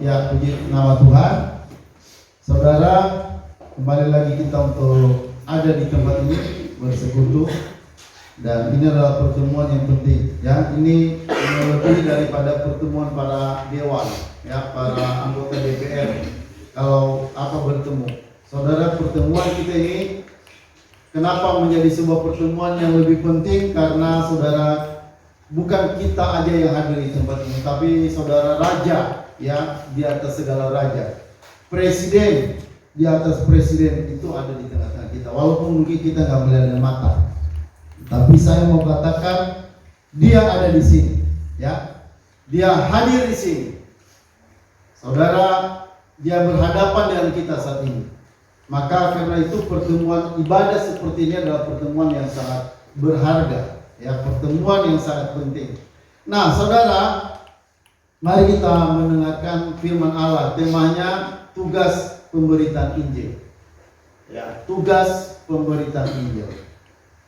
Ya, puji nama Tuhan. Saudara, kembali lagi kita untuk ada di tempat ini bersekutu, dan ini adalah pertemuan yang penting. Ya, ini lebih daripada pertemuan para dewan, ya, para anggota DPR. Kalau bertemu, saudara, pertemuan kita ini kenapa menjadi sebuah pertemuan yang lebih penting? Karena saudara, bukan kita aja yang hadir di tempat ini, tapi saudara raja, ya, di atas segala raja, presiden di atas presiden itu ada di tengah-tengah kita. Walaupun mungkin kita nggak melihat dengan mata, tapi saya mau katakan dia ada di sini, ya, dia hadir di sini. Saudara, dia berhadapan dengan kita saat ini. Maka karena itu pertemuan ibadah seperti ini adalah pertemuan yang sangat berharga, ya, pertemuan yang sangat penting. Nah, saudara, mari kita mendengarkan firman Allah. Temanya tugas pemberitaan Injil. Ya, tugas pemberitaan Injil.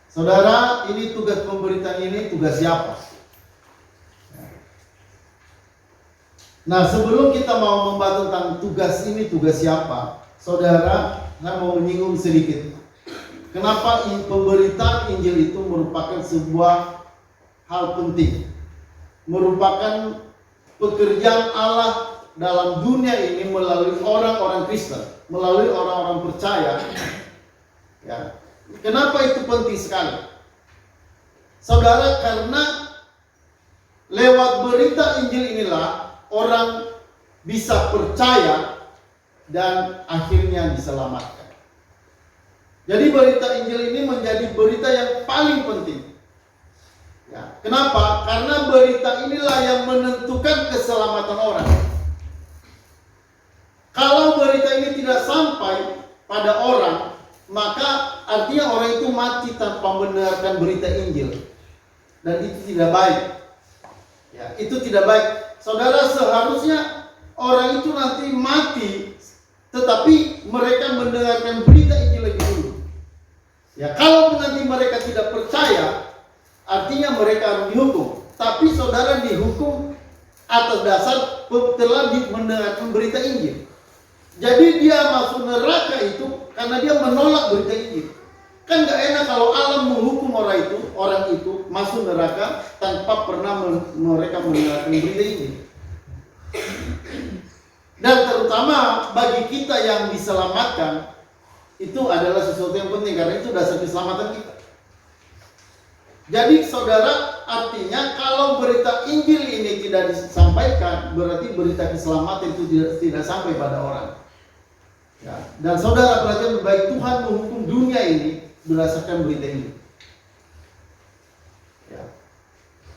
Saudara, ini tugas pemberitaan ini tugas siapa? Nah, sebelum kita mau membahas tentang tugas ini tugas siapa, saudara, saya mau menyinggung sedikit. Kenapa pemberitaan Injil itu merupakan sebuah hal penting, merupakan pekerjaan Allah dalam dunia ini melalui orang-orang Kristen, melalui orang-orang percaya. Ya. Kenapa itu penting sekali? Saudara, karena lewat berita Injil inilah orang bisa percaya dan akhirnya diselamatkan. Jadi berita Injil ini menjadi berita yang paling penting. Ya, kenapa? Karena berita inilah yang menentukan keselamatan orang. Kalau berita ini tidak sampai pada orang, maka artinya orang itu mati tanpa mendengarkan berita Injil. Dan itu tidak baik. Ya, itu tidak baik. Saudara, seharusnya orang itu nanti mati, tetapi mereka mendengarkan berita Injil lebih dulu. Ya, kalau nanti mereka tidak percaya, artinya mereka harus dihukum. Tapi saudara dihukum atas dasar telah mendengarkan berita Injil. Jadi dia masuk neraka itu karena dia menolak berita Injil. Kan gak enak kalau Allah menghukum orang itu masuk neraka tanpa pernah mereka mendengarkan berita Injil. Dan terutama bagi kita yang diselamatkan, itu adalah sesuatu yang penting karena itu dasar keselamatan kita. Jadi saudara, artinya kalau berita Injil ini tidak disampaikan, berarti berita keselamatan itu tidak sampai pada orang. Ya. Dan saudara perhatikan, baik Tuhan menghukum dunia ini berdasarkan berita Injil. Ya.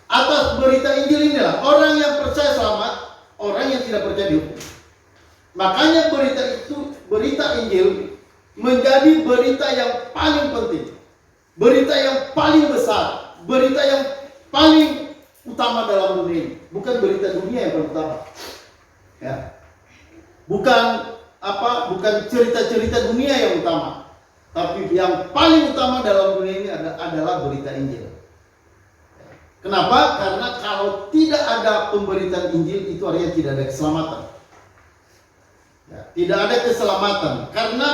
Atas berita Injil inilah orang yang percaya selamat, orang yang tidak percaya dihukum. Makanya berita Injil menjadi berita yang paling penting, berita yang paling besar, berita yang paling utama dalam dunia ini. Bukan berita dunia yang paling utama, ya. Bukan cerita-cerita dunia yang utama, tapi yang paling utama dalam dunia ini adalah berita Injil. Kenapa? Karena kalau tidak ada pemberitaan Injil, itu artinya tidak ada keselamatan. Ya, tidak ada keselamatan karena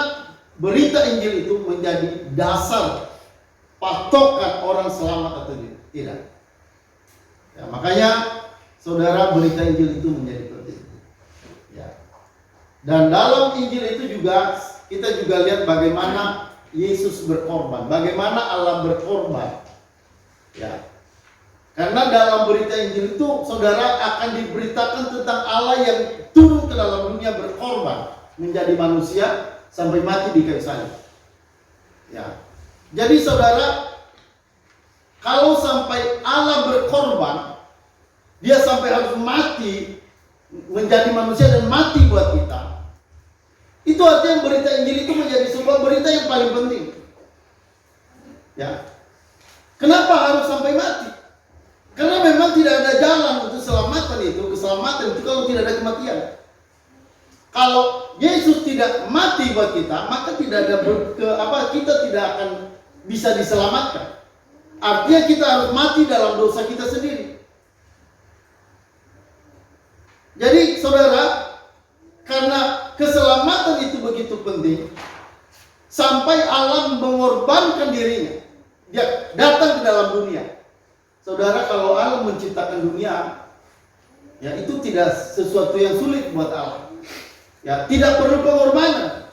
berita Injil itu menjadi dasar patokan orang selamat atau tidak. Ya, makanya saudara, berita Injil itu menjadi penting. Ya. Dan dalam Injil itu juga kita juga lihat bagaimana Yesus berkorban, bagaimana Allah berkorban. Ya. Karena dalam berita Injil itu saudara akan diberitakan tentang Allah yang turun ke dalam dunia berkorban menjadi manusia sampai mati di kayu salib. Ya. Jadi saudara, kalau sampai Allah berkorban, dia sampai harus mati menjadi manusia dan mati buat kita. Itu artinya berita Injil itu menjadi sebuah berita yang paling penting. Ya. Kenapa harus sampai mati? Karena memang tidak ada jalan untuk keselamatan itu kalau tidak ada kematian. Kalau Yesus tidak mati buat kita, maka tidak ada kita tidak akan bisa diselamatkan. Artinya kita harus mati dalam dosa kita sendiri. Jadi saudara, begitu penting sampai Allah mengorbankan dirinya. Dia datang ke dalam dunia. Saudara, kalau Allah menciptakan dunia, ya itu tidak sesuatu yang sulit buat Allah. Ya, tidak perlu pengorbanan.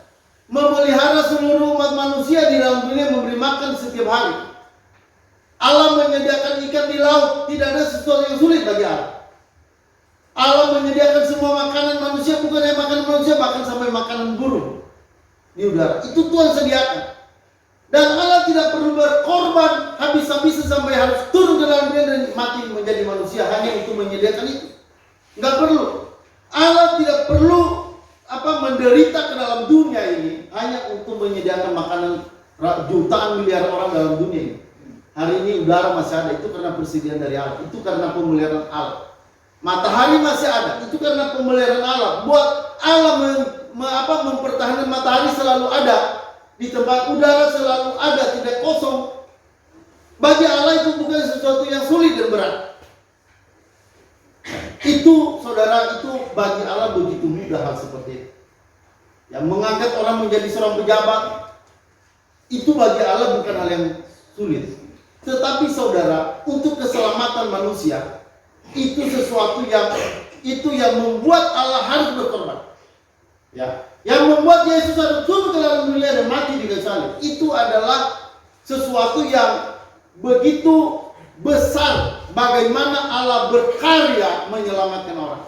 Memelihara seluruh umat manusia di dalam dunia, memberi makan setiap hari. Allah menyediakan ikan di laut, tidak ada sesuatu yang sulit bagi Allah. Allah menyediakan semua makanan manusia, bukan hanya makanan manusia, bahkan sampai makanan burung di udara. Itu Tuhan sediakan. Dan Allah tidak perlu berkorban habis-habisan sampai harus turun ke dalam dunia dan mati menjadi manusia hanya untuk menyediakan itu. Nggak perlu. Allah tidak perlu menderita ke dalam dunia ini hanya untuk menyediakan makanan jutaan miliar orang dalam dunia ini. Hari ini udara masih ada, itu karena persediaan dari Allah, itu karena pemeliharaan Allah. Matahari masih ada, itu karena pemeliharaan Allah. Buat Allah mempertahankan matahari selalu ada di tempat, udara selalu ada, tidak kosong. Bagi Allah itu bukan sesuatu yang sulit dan berat. Itu saudara, itu bagi Allah begitu mudah hal seperti itu. Yang mengangkat orang menjadi seorang pejabat, itu bagi Allah bukan hal yang sulit. Tetapi saudara, untuk keselamatan manusia, itu sesuatu yang membuat Allah harus berkorban. Ya, yang membuat Yesus harus turun ke dalam dunia dan mati di kayu salib, itu adalah sesuatu yang begitu besar. Bagaimana Allah berkarya menyelamatkan orang.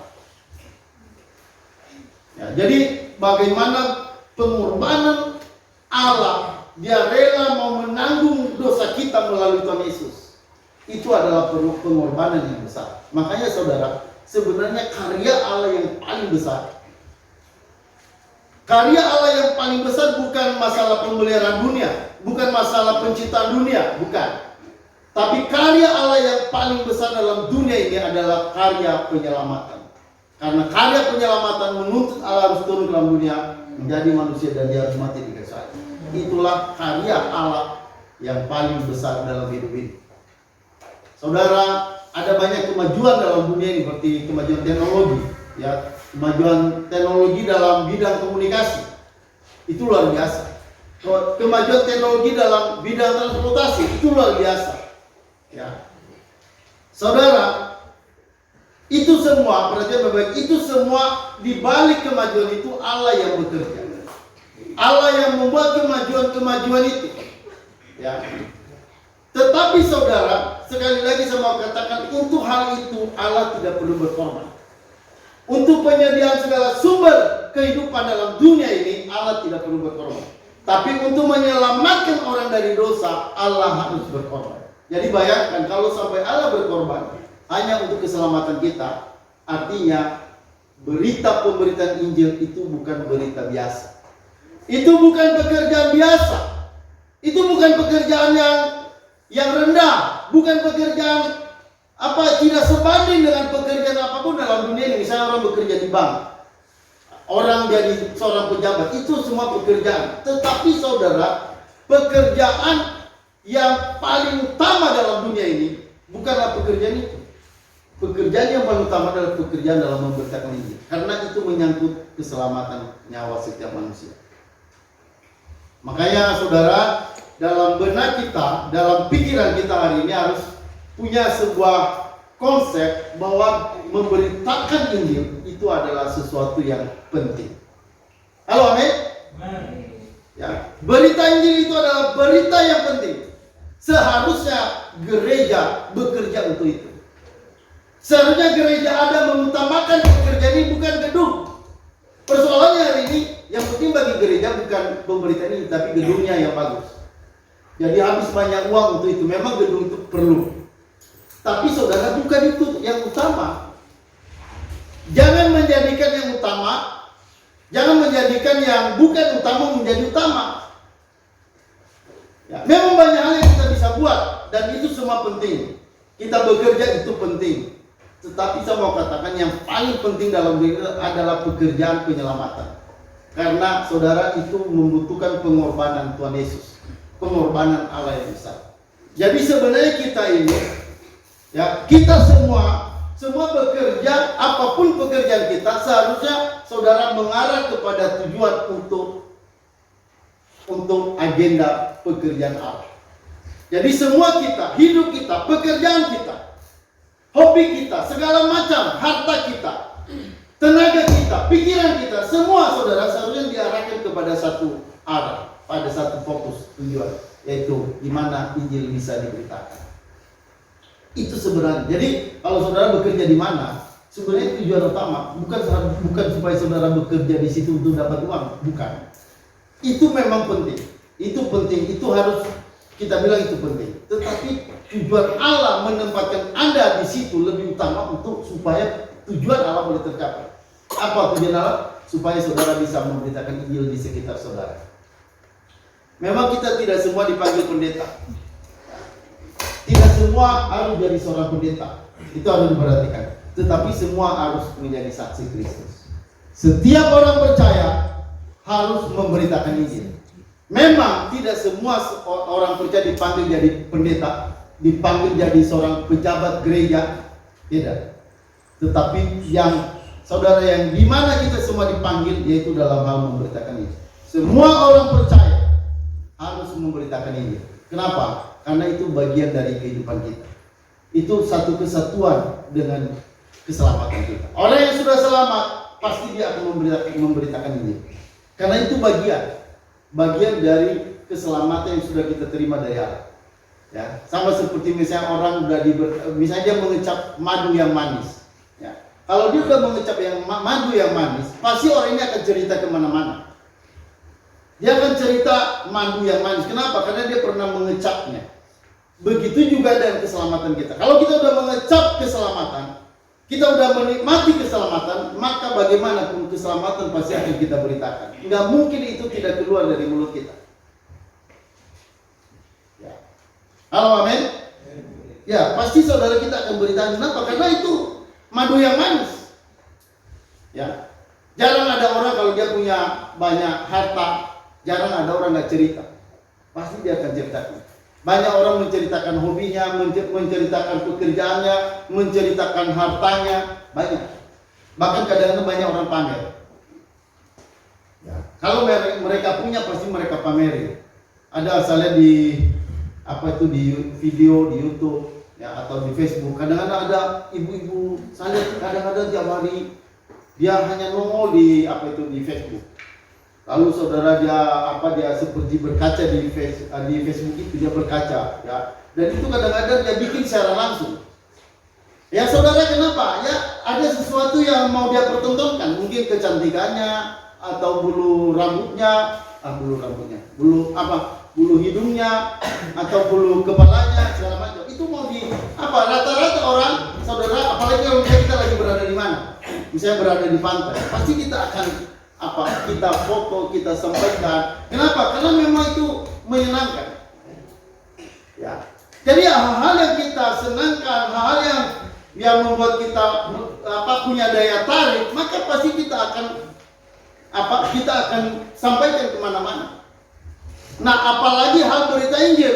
Ya, jadi bagaimana pengorbanan Allah, dia rela mau menanggung dosa kita melalui Tuhan Yesus. Itu adalah pengorbanan yang besar. Makanya saudara, sebenarnya karya Allah yang paling besar, karya Allah yang paling besar bukan masalah pemeliharaan dunia, bukan masalah penciptaan dunia, bukan. Tapi karya Allah yang paling besar dalam dunia ini adalah karya penyelamatan. Karena karya penyelamatan menuntut Allah harus turun ke dalam dunia, menjadi manusia, dan dia harus mati di kayu salib. Itulah karya Allah yang paling besar dalam hidup ini. Saudara, ada banyak kemajuan dalam dunia ini, seperti kemajuan teknologi, ya, kemajuan teknologi dalam bidang komunikasi. Itu luar biasa. Kemajuan teknologi dalam bidang transportasi, itu luar biasa. Ya. Saudara, itu semua, perhatian baik-baik, itu semua di balik kemajuan itu Allah yang bekerja. Allah yang membuat kemajuan-kemajuan itu. Ya. Tetapi saudara, sekali lagi saya mau katakan, untuk hal itu Allah tidak perlu berkorban. Untuk penyediaan segala sumber kehidupan dalam dunia ini, Allah tidak perlu berkorban. Tapi untuk menyelamatkan orang dari dosa, Allah harus berkorban. Jadi bayangkan kalau sampai Allah berkorban hanya untuk keselamatan kita, artinya berita pemberitaan Injil itu bukan berita biasa. Itu bukan pekerjaan biasa. Itu bukan pekerjaan yang rendah, bukan pekerjaan tidak sebanding dengan pekerjaan apapun dalam dunia ini. Misalnya orang bekerja di bank, orang jadi seorang pejabat, itu semua pekerjaan. Tetapi saudara, pekerjaan yang paling utama dalam dunia ini bukanlah pekerjaan itu. Pekerjaan yang paling utama adalah pekerjaan dalam memberitakan Injil, karena itu menyangkut keselamatan nyawa setiap manusia. Makanya saudara, dalam benak kita, dalam pikiran kita hari ini harus punya sebuah konsep bahwa memberitakan Injil itu adalah sesuatu yang penting. Halo, amin? Ya, berita Injil itu adalah berita yang penting. Seharusnya gereja bekerja untuk itu. Seharusnya gereja ada mengutamakan pekerjaan ini, bukan gedung. Persoalannya hari ini, yang penting bagi gereja bukan pemberitaan ini, tapi gedungnya yang bagus. Jadi habis banyak uang untuk itu. Memang gedung itu perlu. Tapi saudara, bukan itu yang utama. Jangan menjadikan yang utama, jangan menjadikan yang bukan utama menjadi utama. Ya, memang banyak hal yang kita bisa buat, dan itu semua penting. Kita bekerja itu penting. Tetapi saya mau katakan yang paling penting dalam diri adalah pekerjaan penyelamatan. Karena saudara, itu membutuhkan pengorbanan Tuhan Yesus, pengorbanan Allah yang besar. Jadi sebenarnya kita ini, ya, kita semua bekerja, apapun pekerjaan kita, seharusnya saudara mengarah kepada tujuan untuk untuk agenda pekerjaan Allah. Jadi semua kita, hidup kita, pekerjaan kita, hobi kita, segala macam, harta kita, tenaga kita, pikiran kita, semua saudara seharusnya diarahkan kepada satu arah, pada satu fokus tujuan, yaitu di mana Injil bisa diberitakan. Itu sebenarnya. Jadi kalau saudara bekerja di mana, sebenarnya tujuan utama bukan supaya saudara bekerja di situ untuk dapat uang, bukan. Itu memang penting. Itu penting, itu harus kita bilang itu penting. Tetapi tujuan Allah menempatkan Anda di situ lebih utama untuk supaya tujuan Allah boleh tercapai. Apa tujuan Allah? Supaya saudara bisa memberitakan Injil di sekitar saudara. Memang kita tidak semua dipanggil pendeta. Tidak semua harus jadi seorang pendeta. Itu harus diperhatikan. Tetapi semua harus menjadi saksi Kristus. Setiap orang percaya harus memberitakan Injil. Memang tidak semua orang percaya dipanggil jadi pendeta, dipanggil jadi seorang pejabat gereja, tidak. Tetapi yang saudara yang di mana kita semua dipanggil, yaitu dalam hal memberitakan Injil. Semua orang percaya harus memberitakan Injil. Kenapa? Karena itu bagian dari kehidupan kita. Itu satu kesatuan dengan keselamatan kita. Orang yang sudah selamat pasti dia akan memberitakan Injil. Karena itu bagian dari keselamatan yang sudah kita terima dari Allah. Ya, sama seperti misalnya orang misalnya dia mengecap madu yang manis. Ya, kalau dia sudah mengecap madu yang manis, pasti orang ini akan cerita kemana-mana. Dia akan cerita madu yang manis. Kenapa? Karena dia pernah mengecapnya. Begitu juga dengan keselamatan kita. Kalau kita sudah mengecap keselamatan, kita sudah menikmati keselamatan, maka bagaimanapun keselamatan pasti akan kita beritakan. Nggak mungkin itu tidak keluar dari mulut kita. Ya. Halo, amin? Ya, pasti saudara kita akan beritakan. Kenapa? Karena itu madu yang manis. Ya. Jarang ada orang kalau dia punya banyak harta, jarang ada orang nggak cerita. Pasti dia akan ceritakan. Banyak orang menceritakan hobinya, menceritakan pekerjaannya, menceritakan hartanya, banyak. Bahkan kadang-kadang banyak orang pamer. Ya. Kalau mereka punya, pasti mereka pamerin. Ada asalnya di video di YouTube, ya, atau di Facebook. Kadang-kadang ada ibu-ibu, saya kadang-kadang tiap hari dia hanya nongol di Facebook. Lalu saudara dia seperti berkaca di Facebook itu, dia berkaca, ya. Dan itu kadang-kadang dia bikin secara langsung. Ya saudara, kenapa? Ya ada sesuatu yang mau dia pertontonkan, mungkin kecantikannya atau bulu hidungnya atau bulu kepalanya, segala macam. Itu mau rata-rata orang, saudara, apalagi kalau kita lagi berada di mana? Misalnya berada di pantai, pasti kita akan kita foto, kita sampaikan. Kenapa? Karena memang itu menyenangkan. Ya. Jadi hal-hal yang kita senangkan, hal-hal yang membuat kita punya daya tarik, maka pasti kita akan sampaikan kemana-mana. Nah, apalagi hal berita Injil.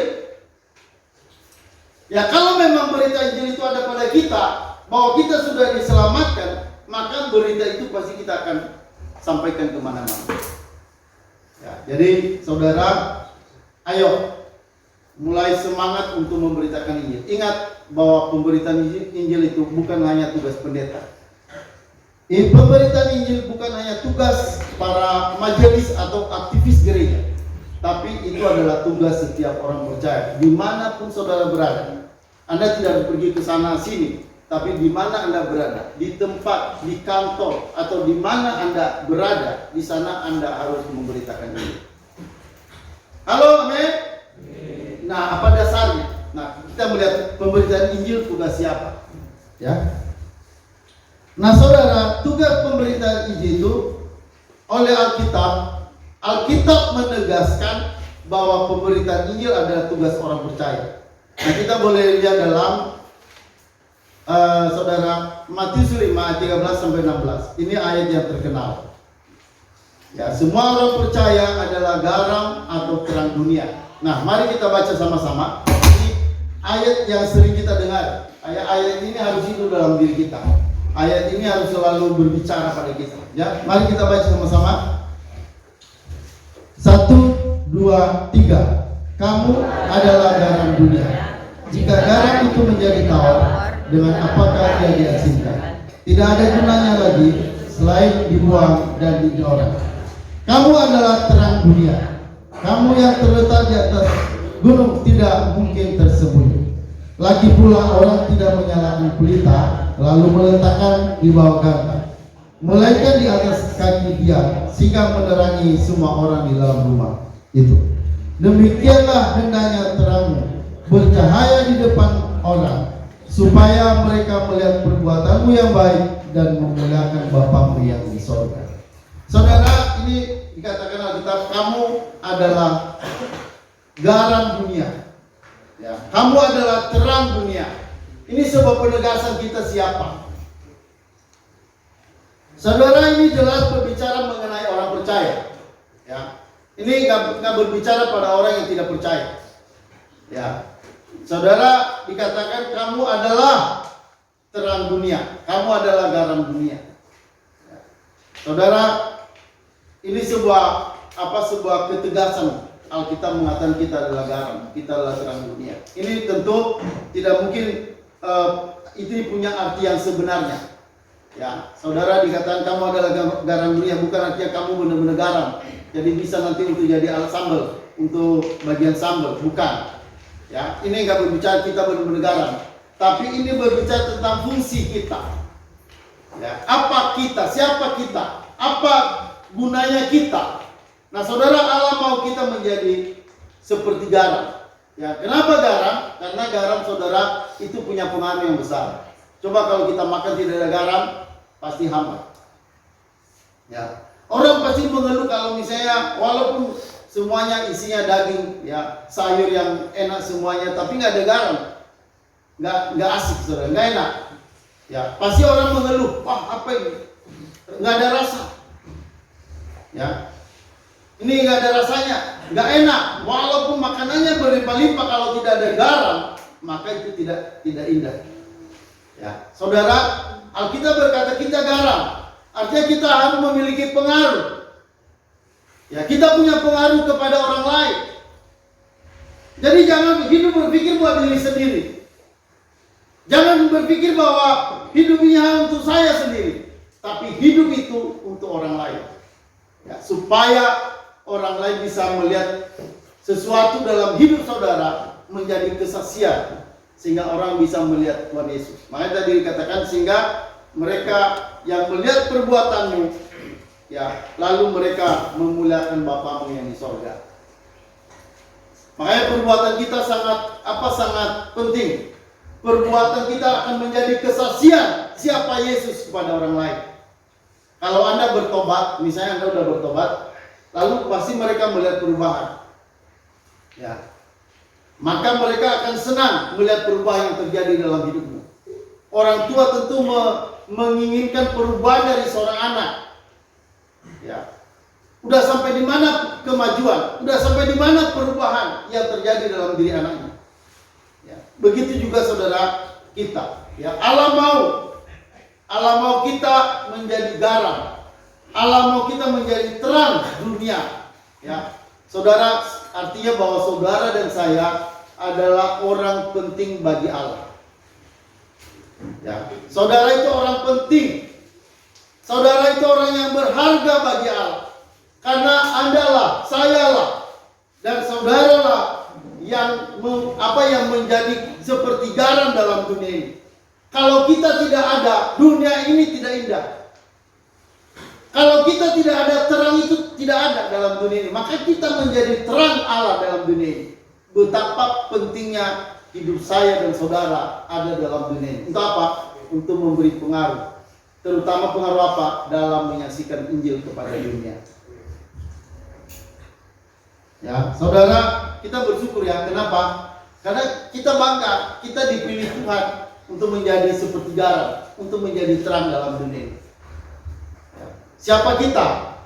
Ya, kalau memang berita Injil itu ada pada kita, bahwa kita sudah diselamatkan, maka berita itu pasti kita akan sampaikan kemana-mana. Ya, jadi saudara, ayo mulai semangat untuk memberitakan Injil. Ingat bahwa pemberitaan Injil itu bukan hanya tugas pendeta. Pemberitaan Injil bukan hanya tugas para majelis atau aktivis gereja, tapi itu adalah tugas setiap orang percaya. Dimanapun saudara berada, Anda tidak pergi ke sana sini. Tapi di mana Anda berada, di tempat, di kantor, atau di mana Anda berada, di sana Anda harus memberitakan Injil. Halo, amin? Nah, apa dasarnya? Nah, kita melihat pemberitaan Injil tugas siapa? Ya. Nah, saudara, tugas pemberitaan Injil itu oleh Alkitab menegaskan bahwa pemberitaan Injil adalah tugas orang percaya. Nah, kita boleh lihat dalam saudara, Matius 5 ayat 13 sampai 16. Ini ayat yang terkenal. Ya, semua orang percaya adalah garam atau terang dunia. Nah, mari kita baca sama-sama. Ini ayat yang sering kita dengar. Ayat ini harus hidup dalam diri kita. Ayat ini harus selalu berbicara pada kita. Ya, mari kita baca sama-sama. 1, 2, 2, 3. Kamu adalah garam dunia. Jika garam itu menjadi tawar, dengan apakah dia diasinkan? Tidak ada gunanya lagi selain dibuang dan diorang. Kamu adalah terang dunia. Kamu yang terletak di atas gunung tidak mungkin tersembunyi. Lagi pula orang tidak menyalakan pelita lalu meletakkan di bawah gantang, melainkan di atas kaki dia, sehingga menerangi semua orang di dalam rumah itu. Demikianlah hendaknya terangmu bercahaya di depan orang, supaya mereka melihat perbuatanmu yang baik dan memuliakan Bapamu yang di sorga. Saudara, ini dikatakan Alkitab, kamu adalah garam dunia. Ya, kamu adalah terang dunia. Ini sebuah penegasan kita siapa. Saudara, ini jelas berbicara mengenai orang percaya. Ya, ini nggak berbicara pada orang yang tidak percaya. Ya, saudara, dikatakan kamu adalah terang dunia, kamu adalah garam dunia. Ya. Saudara, ini sebuah ketegasan. Alkitab mengatakan kita adalah garam, kita adalah terang dunia. Ini tentu tidak mungkin itu punya arti yang sebenarnya. Ya, saudara, dikatakan kamu adalah garam dunia, bukan artinya kamu benar-benar garam. Jadi bisa nanti untuk jadi alat sambal, untuk bagian sambal, bukan. Ya, ini nggak berbicara kita benar-benar garam, tapi ini berbicara tentang fungsi kita. Ya, apa kita, siapa kita, apa gunanya kita. Nah, saudara, Allah mau kita menjadi seperti garam. Ya, kenapa garam? Karena garam, saudara, itu punya pengaruh yang besar. Coba kalau kita makan tidak ada garam, pasti hambar. Ya, orang pasti mengeluh kalau misalnya walaupun semuanya isinya daging, ya, sayur yang enak semuanya, tapi nggak ada garam, nggak asik, saudara, nggak enak. Ya, pasti orang mengeluh, wah apa ini? Nggak ada rasa. Ya, ini nggak ada rasanya, nggak enak. Walaupun makanannya berlimpah-limpah, kalau tidak ada garam, maka itu tidak indah. Ya, saudara, Alkitab berkata kita garam, artinya kita harus memiliki pengaruh. Ya, kita punya pengaruh kepada orang lain. Jadi jangan hidup berpikir buat diri sendiri. Jangan berpikir bahwa hidup ini hanya untuk saya sendiri, tapi hidup itu untuk orang lain. Ya, supaya orang lain bisa melihat sesuatu dalam hidup saudara menjadi kesaksian, sehingga orang bisa melihat Tuhan Yesus. Makanya tadi dikatakan sehingga mereka yang melihat perbuatanmu, ya, lalu mereka memuliakan Bapamu yang di sorga. Makanya perbuatan kita sangat penting. Perbuatan kita akan menjadi kesaksian siapa Yesus kepada orang lain. Kalau Anda bertobat, misalnya Anda sudah bertobat, lalu pasti mereka melihat perubahan. Ya, maka mereka akan senang melihat perubahan yang terjadi dalam hidupmu. Orang tua tentu menginginkan perubahan dari seorang anak. Ya, udah sampai di mana kemajuan, udah sampai di mana perubahan yang terjadi dalam diri anaknya. Ya, begitu juga saudara kita. Ya, Allah mau kita menjadi garam. Allah mau kita menjadi terang dunia. Ya, saudara, artinya bahwa saudara dan saya adalah orang penting bagi Allah. Ya, saudara itu orang penting. Saudara itu orang yang berharga bagi Allah. Karena Andalah, sayalah, dan saudaralah yang menjadi seperti garam dalam dunia ini. Kalau kita tidak ada, dunia ini tidak indah. Kalau kita tidak ada, terang itu tidak ada dalam dunia ini. Maka kita menjadi terang Allah dalam dunia ini. Betapa pentingnya hidup saya dan saudara ada dalam dunia ini. Untuk apa? Untuk memberi pengaruh. Terutama pengaruh apa? Dalam menyaksikan Injil kepada dunia. Ya, saudara, kita bersyukur ya. Kenapa? Karena kita bangga, kita dipilih Tuhan untuk menjadi seperti garam, untuk menjadi terang dalam dunia ini. Ya. Siapa kita?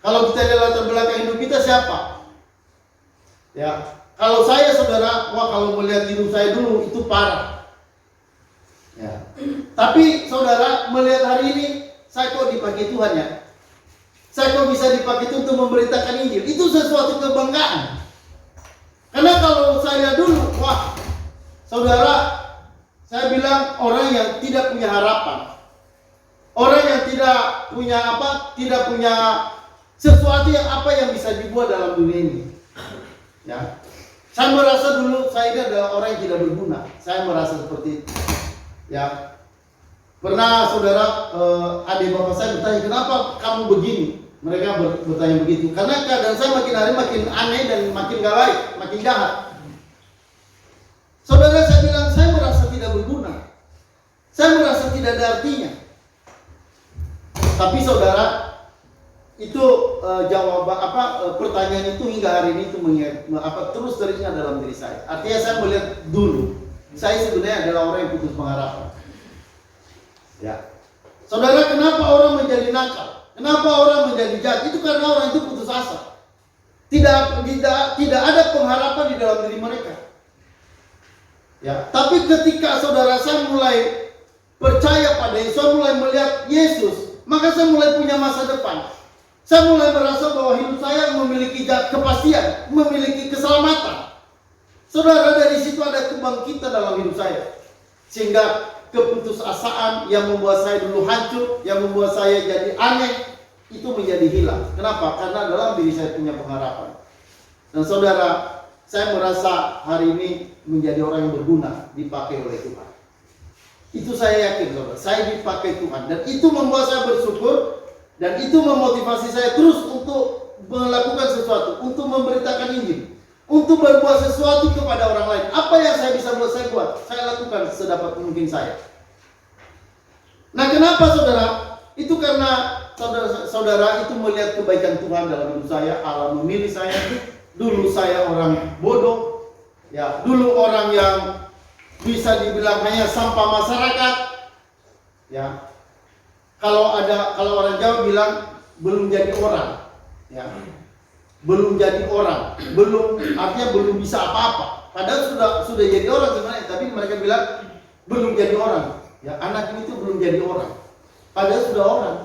Kalau kita lihat latar belakang hidup kita siapa? Ya, kalau saya saudara, kalau melihat hidup saya dulu itu parah. Ya. Tapi saudara melihat hari ini, saya kok dipakai Tuhan ya. Saya kok bisa dipakai itu untuk memberitakan Injil. Itu sesuatu kebanggaan. Karena kalau saya dulu, wah, saudara, saya bilang orang yang tidak punya harapan. Orang yang tidak punya tidak punya sesuatu yang bisa dibuat dalam dunia ini. Ya. Saya merasa dulu saya ini adalah orang yang tidak berguna. Saya merasa seperti itu. Ya. Pernah saudara, adik bapak saya bertanya, kenapa kamu begini? Mereka bertanya begitu. Karena keadaan saya makin hari makin aneh dan makin gak baik, makin jahat. Saudara, saya bilang, saya merasa tidak berguna. Saya merasa tidak ada artinya. Tapi saudara, itu pertanyaan itu hingga hari ini itu terus teringat dalam diri saya. Artinya saya melihat dulu, saya sebenarnya adalah orang yang putus pengharapan. Ya. Saudara, kenapa orang menjadi nakal? Kenapa orang menjadi jahat? Itu karena orang itu putus asa. Tidak ada pengharapan di dalam diri mereka. Ya, tapi ketika saudara saya mulai percaya pada Yesus, saya mulai melihat Yesus, maka saya mulai punya masa depan. Saya mulai merasa bahwa hidup saya memiliki kepastian, memiliki keselamatan. Saudara, dari situ ada kebangkitan dalam hidup saya. Sehingga keputusasaan yang membuat saya dulu hancur, yang membuat saya jadi aneh, itu menjadi hilang. Kenapa? Karena dalam diri saya punya pengharapan. Dan saudara, saya merasa hari ini menjadi orang yang berguna, dipakai oleh Tuhan. Itu saya yakin, saudara. Saya dipakai Tuhan. Dan itu membuat saya bersyukur. Dan itu memotivasi saya terus untuk melakukan sesuatu, untuk memberitakan Injil, untuk berbuat sesuatu kepada orang lain. Apa yang saya bisa buat, saya lakukan sedapat mungkin saya. Nah, kenapa saudara? Itu karena saudara itu melihat kebaikan Tuhan dalam hidup saya. Allah memilih saya. Dulu saya orang bodoh, ya, dulu orang yang bisa dibilang hanya sampah masyarakat, ya. Kalau orang Jawa bilang belum jadi orang, ya, belum jadi orang, artinya belum bisa apa-apa. Padahal sudah jadi orang sebenarnya, tapi mereka bilang belum jadi orang. Ya, anak ini tuh belum jadi orang. Padahal sudah orang,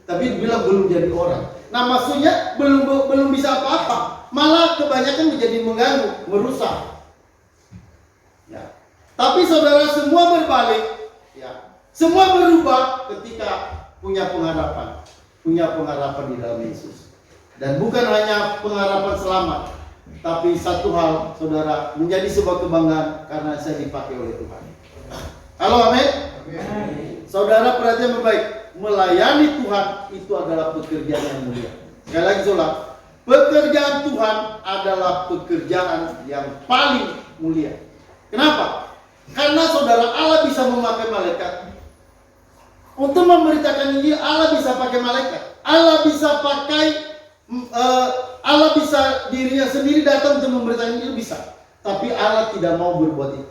tapi dibilang belum jadi orang. Nah, maksudnya belum bisa apa-apa, malah kebanyakan menjadi mengganggu, merusak. Ya. Tapi saudara, semua berbalik. Ya. Semua berubah ketika punya pengharapan di dalam Yesus. Dan bukan hanya pengharapan selamat, tapi satu hal, saudara, menjadi sebuah kebanggaan karena saya dipakai oleh Tuhan. Halo, amin. Saudara, perhatian baik, melayani Tuhan itu adalah pekerjaan yang mulia. Sekali lagi, saudara, pekerjaan Tuhan adalah pekerjaan yang paling mulia. Kenapa? Karena saudara, Allah bisa memakai malaikat. Untuk memberitakan Injil, Allah bisa pakai malaikat. Allah bisa dirinya sendiri datang untuk memberitakan Injil, bisa. Tapi Allah tidak mau berbuat itu.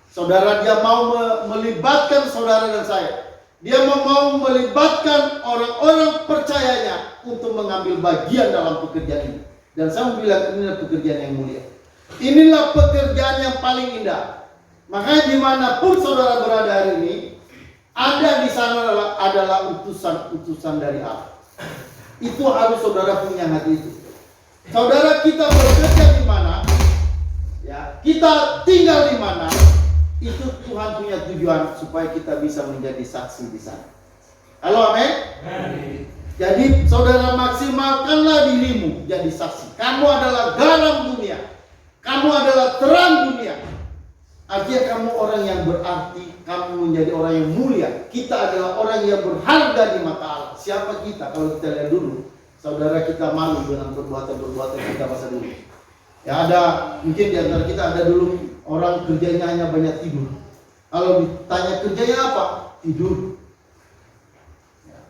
Saudara, dia mau melibatkan saudara dan saya. Dia mau melibatkan orang-orang percayanya untuk mengambil bagian dalam pekerjaan ini. Dan saya bilang inilah pekerjaan yang mulia. Inilah pekerjaan yang paling indah. Makanya dimanapun saudara berada hari ini, ada di sana adalah utusan dari Allah. Itu harus saudara punya hati itu. Saudara, kita bekerja di mana, ya, kita tinggal di mana, itu Tuhan punya tujuan supaya kita bisa menjadi saksi di sana. Halo, amin. Jadi saudara, maksimalkanlah dirimu jadi saksi. Kamu adalah garam dunia. Kamu adalah terang dunia. Artinya kamu orang yang berarti, kamu menjadi orang yang mulia. Kita adalah orang yang berharga di mata Allah. Siapa kita? Kalau kita lihat dulu, saudara, kita malu dengan perbuatan-perbuatan kita masa dulu. Ya, mungkin di antara kita ada dulu orang kerjanya hanya banyak tidur. Kalau ditanya kerjanya apa? Tidur. Ya.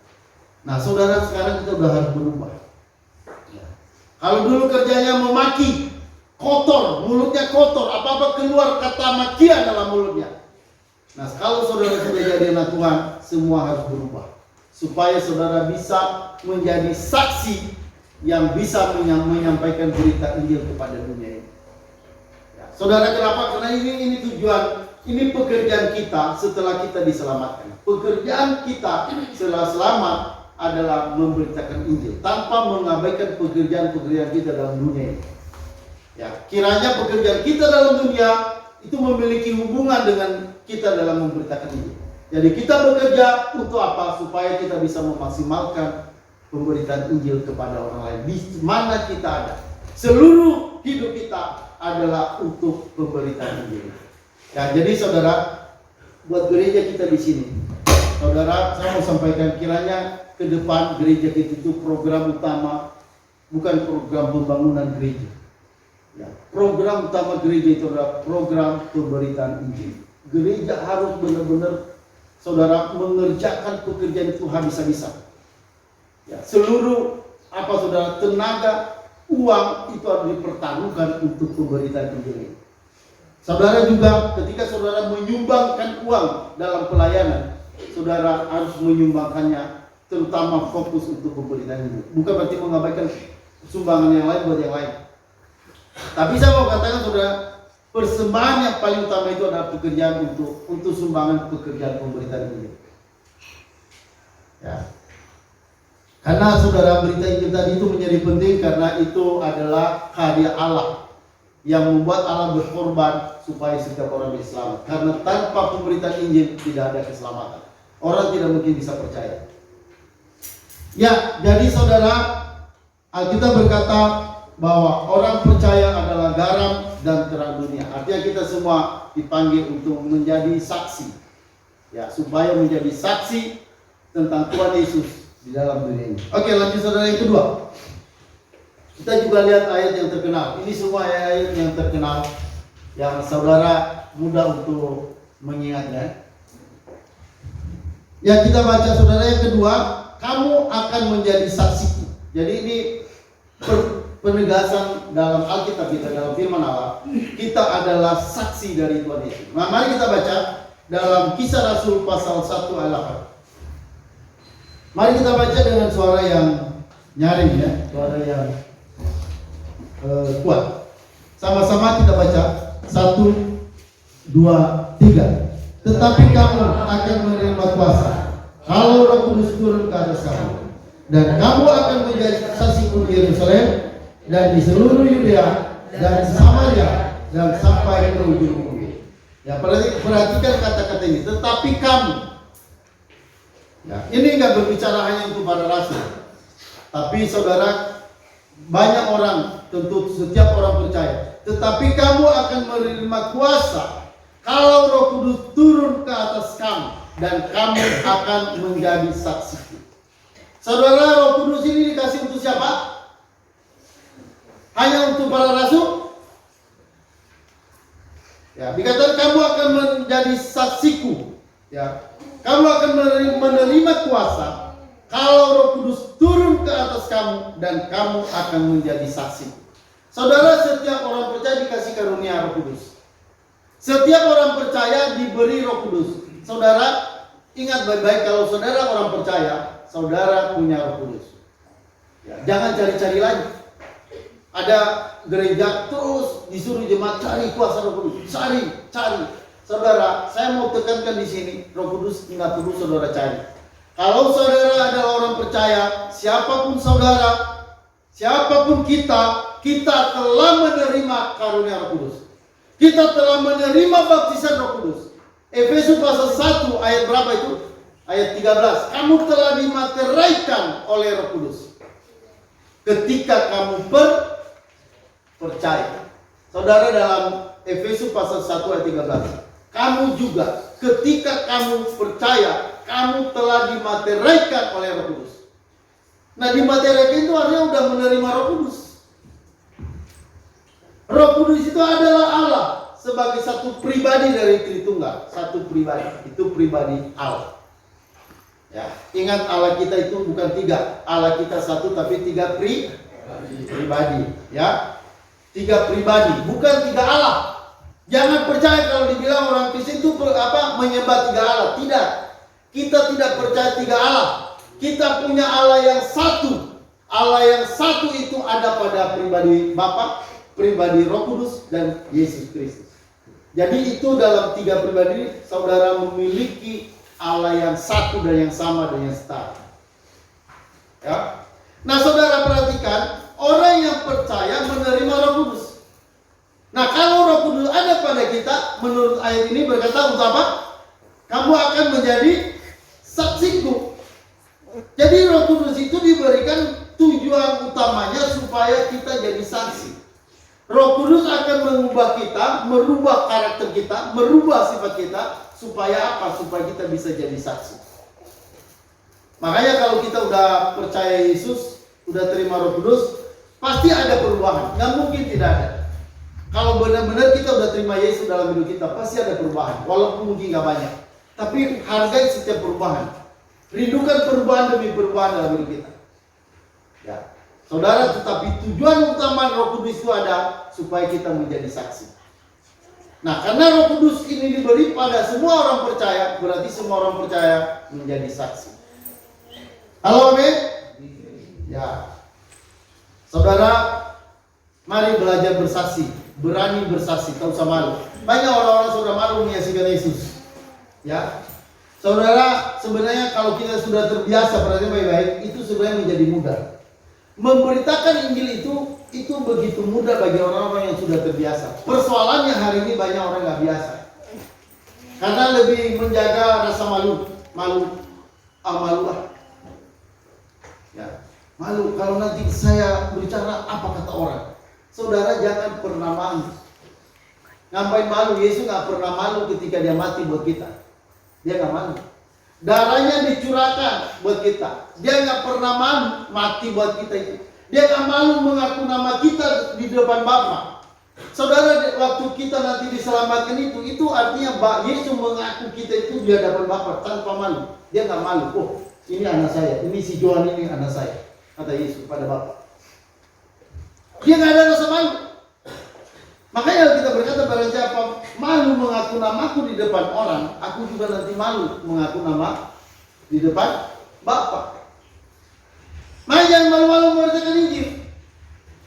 Nah, saudara, sekarang kita udah harus berubah. Ya. Kalau dulu kerjanya memaki, kotor, mulutnya kotor, apa-apa keluar kata makian dalam mulutnya. Nah, kalau saudara sudah jadi anak Tuhan, semua harus berubah. Supaya saudara bisa menjadi saksi yang bisa menyampaikan berita Injil kepada dunia ini. Ya, saudara, kenapa? Karena ini tujuan, ini pekerjaan kita setelah kita diselamatkan. Pekerjaan kita setelah selamat adalah memberitakan Injil tanpa mengabaikan pekerjaan-pekerjaan kita dalam dunia ini. Ya, kiranya pekerjaan kita dalam dunia itu memiliki hubungan dengan kita dalam memberitakan Injil. Jadi kita bekerja untuk apa? Supaya kita bisa memaksimalkan pemberitaan Injil kepada orang lain di mana kita ada. Seluruh hidup kita adalah untuk pemberitaan Injil. Ya, jadi saudara, buat gereja kita di sini, saudara, saya mau sampaikan kiranya ke depan gereja kita itu program utama bukan program pembangunan gereja. Ya, program utama gereja itu adalah program pemberitaan Injil. Gereja harus benar-benar, saudara, mengerjakan pekerjaan itu habis-habisan. Ya, seluruh saudara, tenaga, uang itu harus dipertaruhkan untuk pemberitaan Injil ini. Saudara juga ketika saudara menyumbangkan uang dalam pelayanan, saudara harus menyumbangkannya terutama fokus untuk pemberitaan Injil. Bukan berarti mengabaikan sumbangan yang lain buat yang lain. Tapi saya mau katakan saudara, persembahan yang paling utama itu adalah pekerjaan untuk sumbangan pekerjaan pemberitaan Injil. Ya. Karena saudara, berita Injil tadi itu menjadi penting karena itu adalah hadiah Allah yang membuat Allah berkorban supaya setiap orang diselamatkan. Karena tanpa pemberitaan Injil tidak ada keselamatan. Orang tidak mungkin bisa percaya. Ya, jadi saudara, Alkitab berkata bahwa orang percaya adalah garam dan terang dunia. Artinya kita semua dipanggil untuk menjadi saksi. Ya, supaya menjadi saksi tentang Tuhan Yesus di dalam dunia ini. Oke, lanjut saudara, yang kedua. Kita juga lihat ayat yang terkenal. Ini semua ayat yang terkenal yang saudara mudah untuk mengingatnya. Ya, kita baca saudara yang kedua, kamu akan menjadi saksiku. Jadi ini penegasan dalam Alkitab kita, dalam firman Allah, kita adalah saksi dari Tuhan Yesus. Nah, mari kita baca dalam Kisah Rasul pasal 1 ayat 8. Mari kita baca dengan suara yang nyaring ya, suara yang kuat. Sama-sama kita baca 1, 2, 3. Tetapi kamu akan menerima kuasa kalau Roh Kudus turun ke atas kamu, dan kamu akan menjadi saksiku di Yerusalem dan di seluruh Yudea dan Samaria dan sampai ke ujung bumi. Ya, perhatikan kata-kata ini. Tetapi kamu. Ya, ini enggak berbicara hanya untuk para rasul. Tapi saudara, banyak orang, tentu setiap orang percaya. Tetapi kamu akan menerima kuasa kalau Roh Kudus turun ke atas kamu, dan kamu akan menjadi saksiku. Saudara, Roh Kudus ini dikasih untuk siapa? Hanya untuk para rasul? Ya, dikatakan kamu akan menjadi saksiku. Ya, kamu akan menerima kuasa kalau Roh Kudus turun ke atas kamu, dan kamu akan menjadi saksiku. Saudara, setiap orang percaya dikasih karunia Roh Kudus. Setiap orang percaya diberi Roh Kudus. Saudara, ingat baik-baik, kalau saudara orang percaya, saudara punya Roh Kudus. Ya, jangan cari-cari lagi. Ada gereja terus disuruh jemaat cari kuasa Roh Kudus, cari. Saudara, saya mau tekankan di sini, Roh Kudus tidak perlu saudara cari. Kalau saudara adalah orang percaya, siapapun saudara, siapapun kita telah menerima karunia Roh Kudus. Kita telah menerima baptisan Roh Kudus. Efesus pasal 1 ayat berapa itu? Ayat 13. Kamu telah dimateraikan oleh Roh Kudus ketika kamu percaya. Saudara, dalam Efesus pasal 1 ayat 13. Kamu juga ketika kamu percaya, kamu telah dimateraikan oleh Roh Kudus. Nah, dimateraikan itu artinya udah menerima Roh Kudus. Roh Kudus itu adalah Allah sebagai satu pribadi dari Tritunggal, satu pribadi, itu pribadi Allah. Ya, ingat Allah kita itu bukan tiga, Allah kita satu tapi tiga pribadi, ya, tiga pribadi, bukan tiga Allah. Jangan percaya kalau dibilang orang Kristen itu menyembah tiga Allah. Tidak, kita tidak percaya tiga Allah. Kita punya Allah yang satu. Allah yang satu itu ada pada pribadi Bapa, pribadi Roh Kudus, dan Yesus Kristus. Jadi itu dalam tiga pribadi saudara memiliki Allah yang satu dan yang sama dan yang setara. Ya. Nah, saudara perhatikan, orang yang percaya menerima Roh Kudus. Nah, kalau Roh Kudus ada pada kita, menurut ayat ini berkata untuk apa? Kamu akan menjadi saksiku. Jadi Roh Kudus itu diberikan tujuan utamanya supaya kita jadi saksi. Roh Kudus akan mengubah kita, merubah karakter kita, merubah sifat kita, supaya apa? Supaya kita bisa jadi saksi. Makanya kalau kita udah percaya Yesus, udah terima Roh Kudus, pasti ada perubahan. Nggak mungkin tidak ada. Kalau benar-benar kita udah terima Yesus dalam hidup kita, pasti ada perubahan. Walaupun mungkin nggak banyak. Tapi hargai setiap perubahan. Rindukan perubahan demi perubahan dalam hidup kita. Ya, saudara, tetapi tujuan utama Roh Kudus itu ada supaya kita menjadi saksi. Nah, karena Roh Kudus ini diberi pada semua orang percaya, berarti semua orang percaya menjadi saksi. Halo, amin? Ya, saudara, mari belajar bersaksi, berani bersaksi, tak usah malu. Banyak orang-orang sudah malu menyaksikan Yesus. Ya, saudara, sebenarnya kalau kita sudah terbiasa, perhatikan baik-baik, itu sebenarnya menjadi mudah. Memberitakan Injil itu begitu mudah bagi orang-orang yang sudah terbiasa. Persoalannya hari ini banyak orang nggak biasa, karena lebih menjaga rasa malu. Ya, malu kalau nanti saya berbicara apa kata orang. Saudara, jangan pernah malu. Ngapain malu? Yesus nggak pernah malu ketika dia mati buat kita. Dia nggak malu. Darahnya dicurahkan buat kita. Dia nggak pernah malu mati buat kita itu. Dia nggak malu mengaku nama kita di depan Bapa. Saudara, waktu kita nanti diselamatkan itu artinya Yesus mengaku kita itu di hadapan Bapa tanpa malu. Dia nggak malu. Oh, ini anak saya, ini si Johan, ini anak saya, kata Yesus pada Bapa. Dia nggak ada rasa malu. Makanya kita berkata, barang siapa malu mengaku namaku di depan orang, aku juga nanti malu mengaku nama di depan Bapa. Makanya jangan malu-malu memberitakan Injil.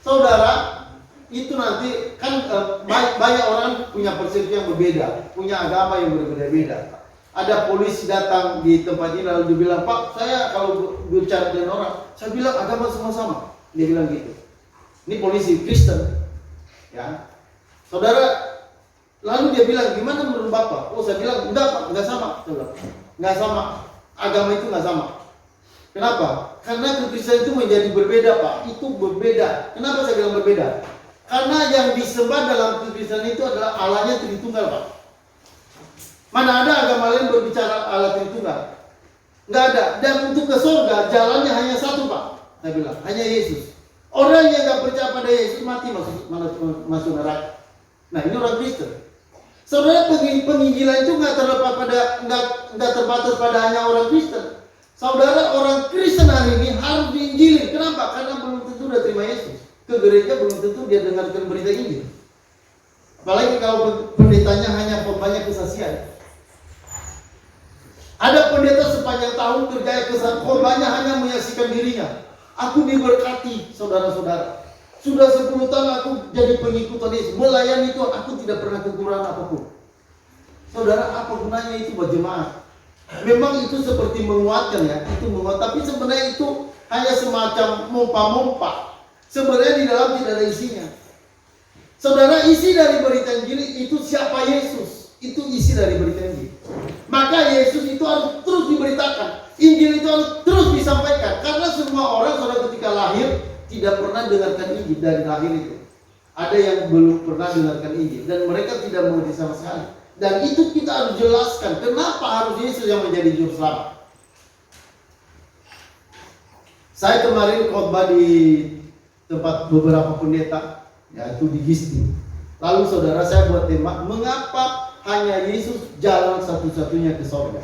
Saudara, itu nanti kan banyak orang punya persepsi yang berbeda, punya agama yang berbeda-beda. Ada polisi datang di tempat ini lalu dia bilang, Pak, saya kalau bicara dengan orang, saya bilang agama semua sama. Dia bilang gitu. Ini polisi Kristen, ya. Saudara, lalu dia bilang, gimana menurut Bapak? Oh, saya bilang, enggak Pak, enggak sama. Enggak sama, agama itu enggak sama. Kenapa? Karena kekristenan itu menjadi berbeda Pak, itu berbeda. Kenapa saya bilang berbeda? Karena yang disembah dalam kekristenan itu adalah Allahnya Tritunggal Pak. Mana ada agama lain berbicara Allah Tritunggal? Enggak ada. Dan untuk ke surga, jalannya hanya satu Pak. Saya bilang, hanya Yesus. Orang yang enggak percaya pada Yesus mati masuk neraka. Nah, ini orang Kristen. Saudara, penginjilan itu nggak terbatas pada hanya orang Kristen. Saudara, orang Kristen hari ini harus diinjilin. Kenapa? Karena belum tentu udah terima Yesus. Ke gereja belum tentu dia dengarkan berita Injil. Apalagi kalau pendetanya hanya pembanyak kesaksian. Ada pendeta sepanjang tahun kerja kesaksian, korbannya hanya menyaksikan dirinya. Aku diberkati, saudara-saudara. Sudah 10 tahun aku jadi pengikut Yesus. Melayani Tuhan, aku tidak pernah kekurangan apapun. Saudara, apa gunanya itu buat jemaat? Memang itu seperti menguatkan ya, itu menguat. Tapi sebenarnya itu hanya semacam mompa-mompa. Sebenarnya di dalam tidak ada isinya. Saudara, isi dari berita Injil itu siapa Yesus? Itu isi dari berita Injil. Maka Yesus itu harus terus diberitakan. Injil itu harus terus disampaikan. Karena semua orang, saudara, ketika lahir tidak pernah dengarkan Injil dari lahir itu. Ada yang belum pernah dengarkan Injil dan mereka tidak mengerti sama sekali. Dan itu kita harus jelaskan kenapa harus Yesus yang menjadi juru selamat. Saya kemarin khotbah di tempat beberapa pendeta, yaitu di Gisti. Lalu saudara, saya buat tema, mengapa hanya Yesus jalan satu-satunya ke surga.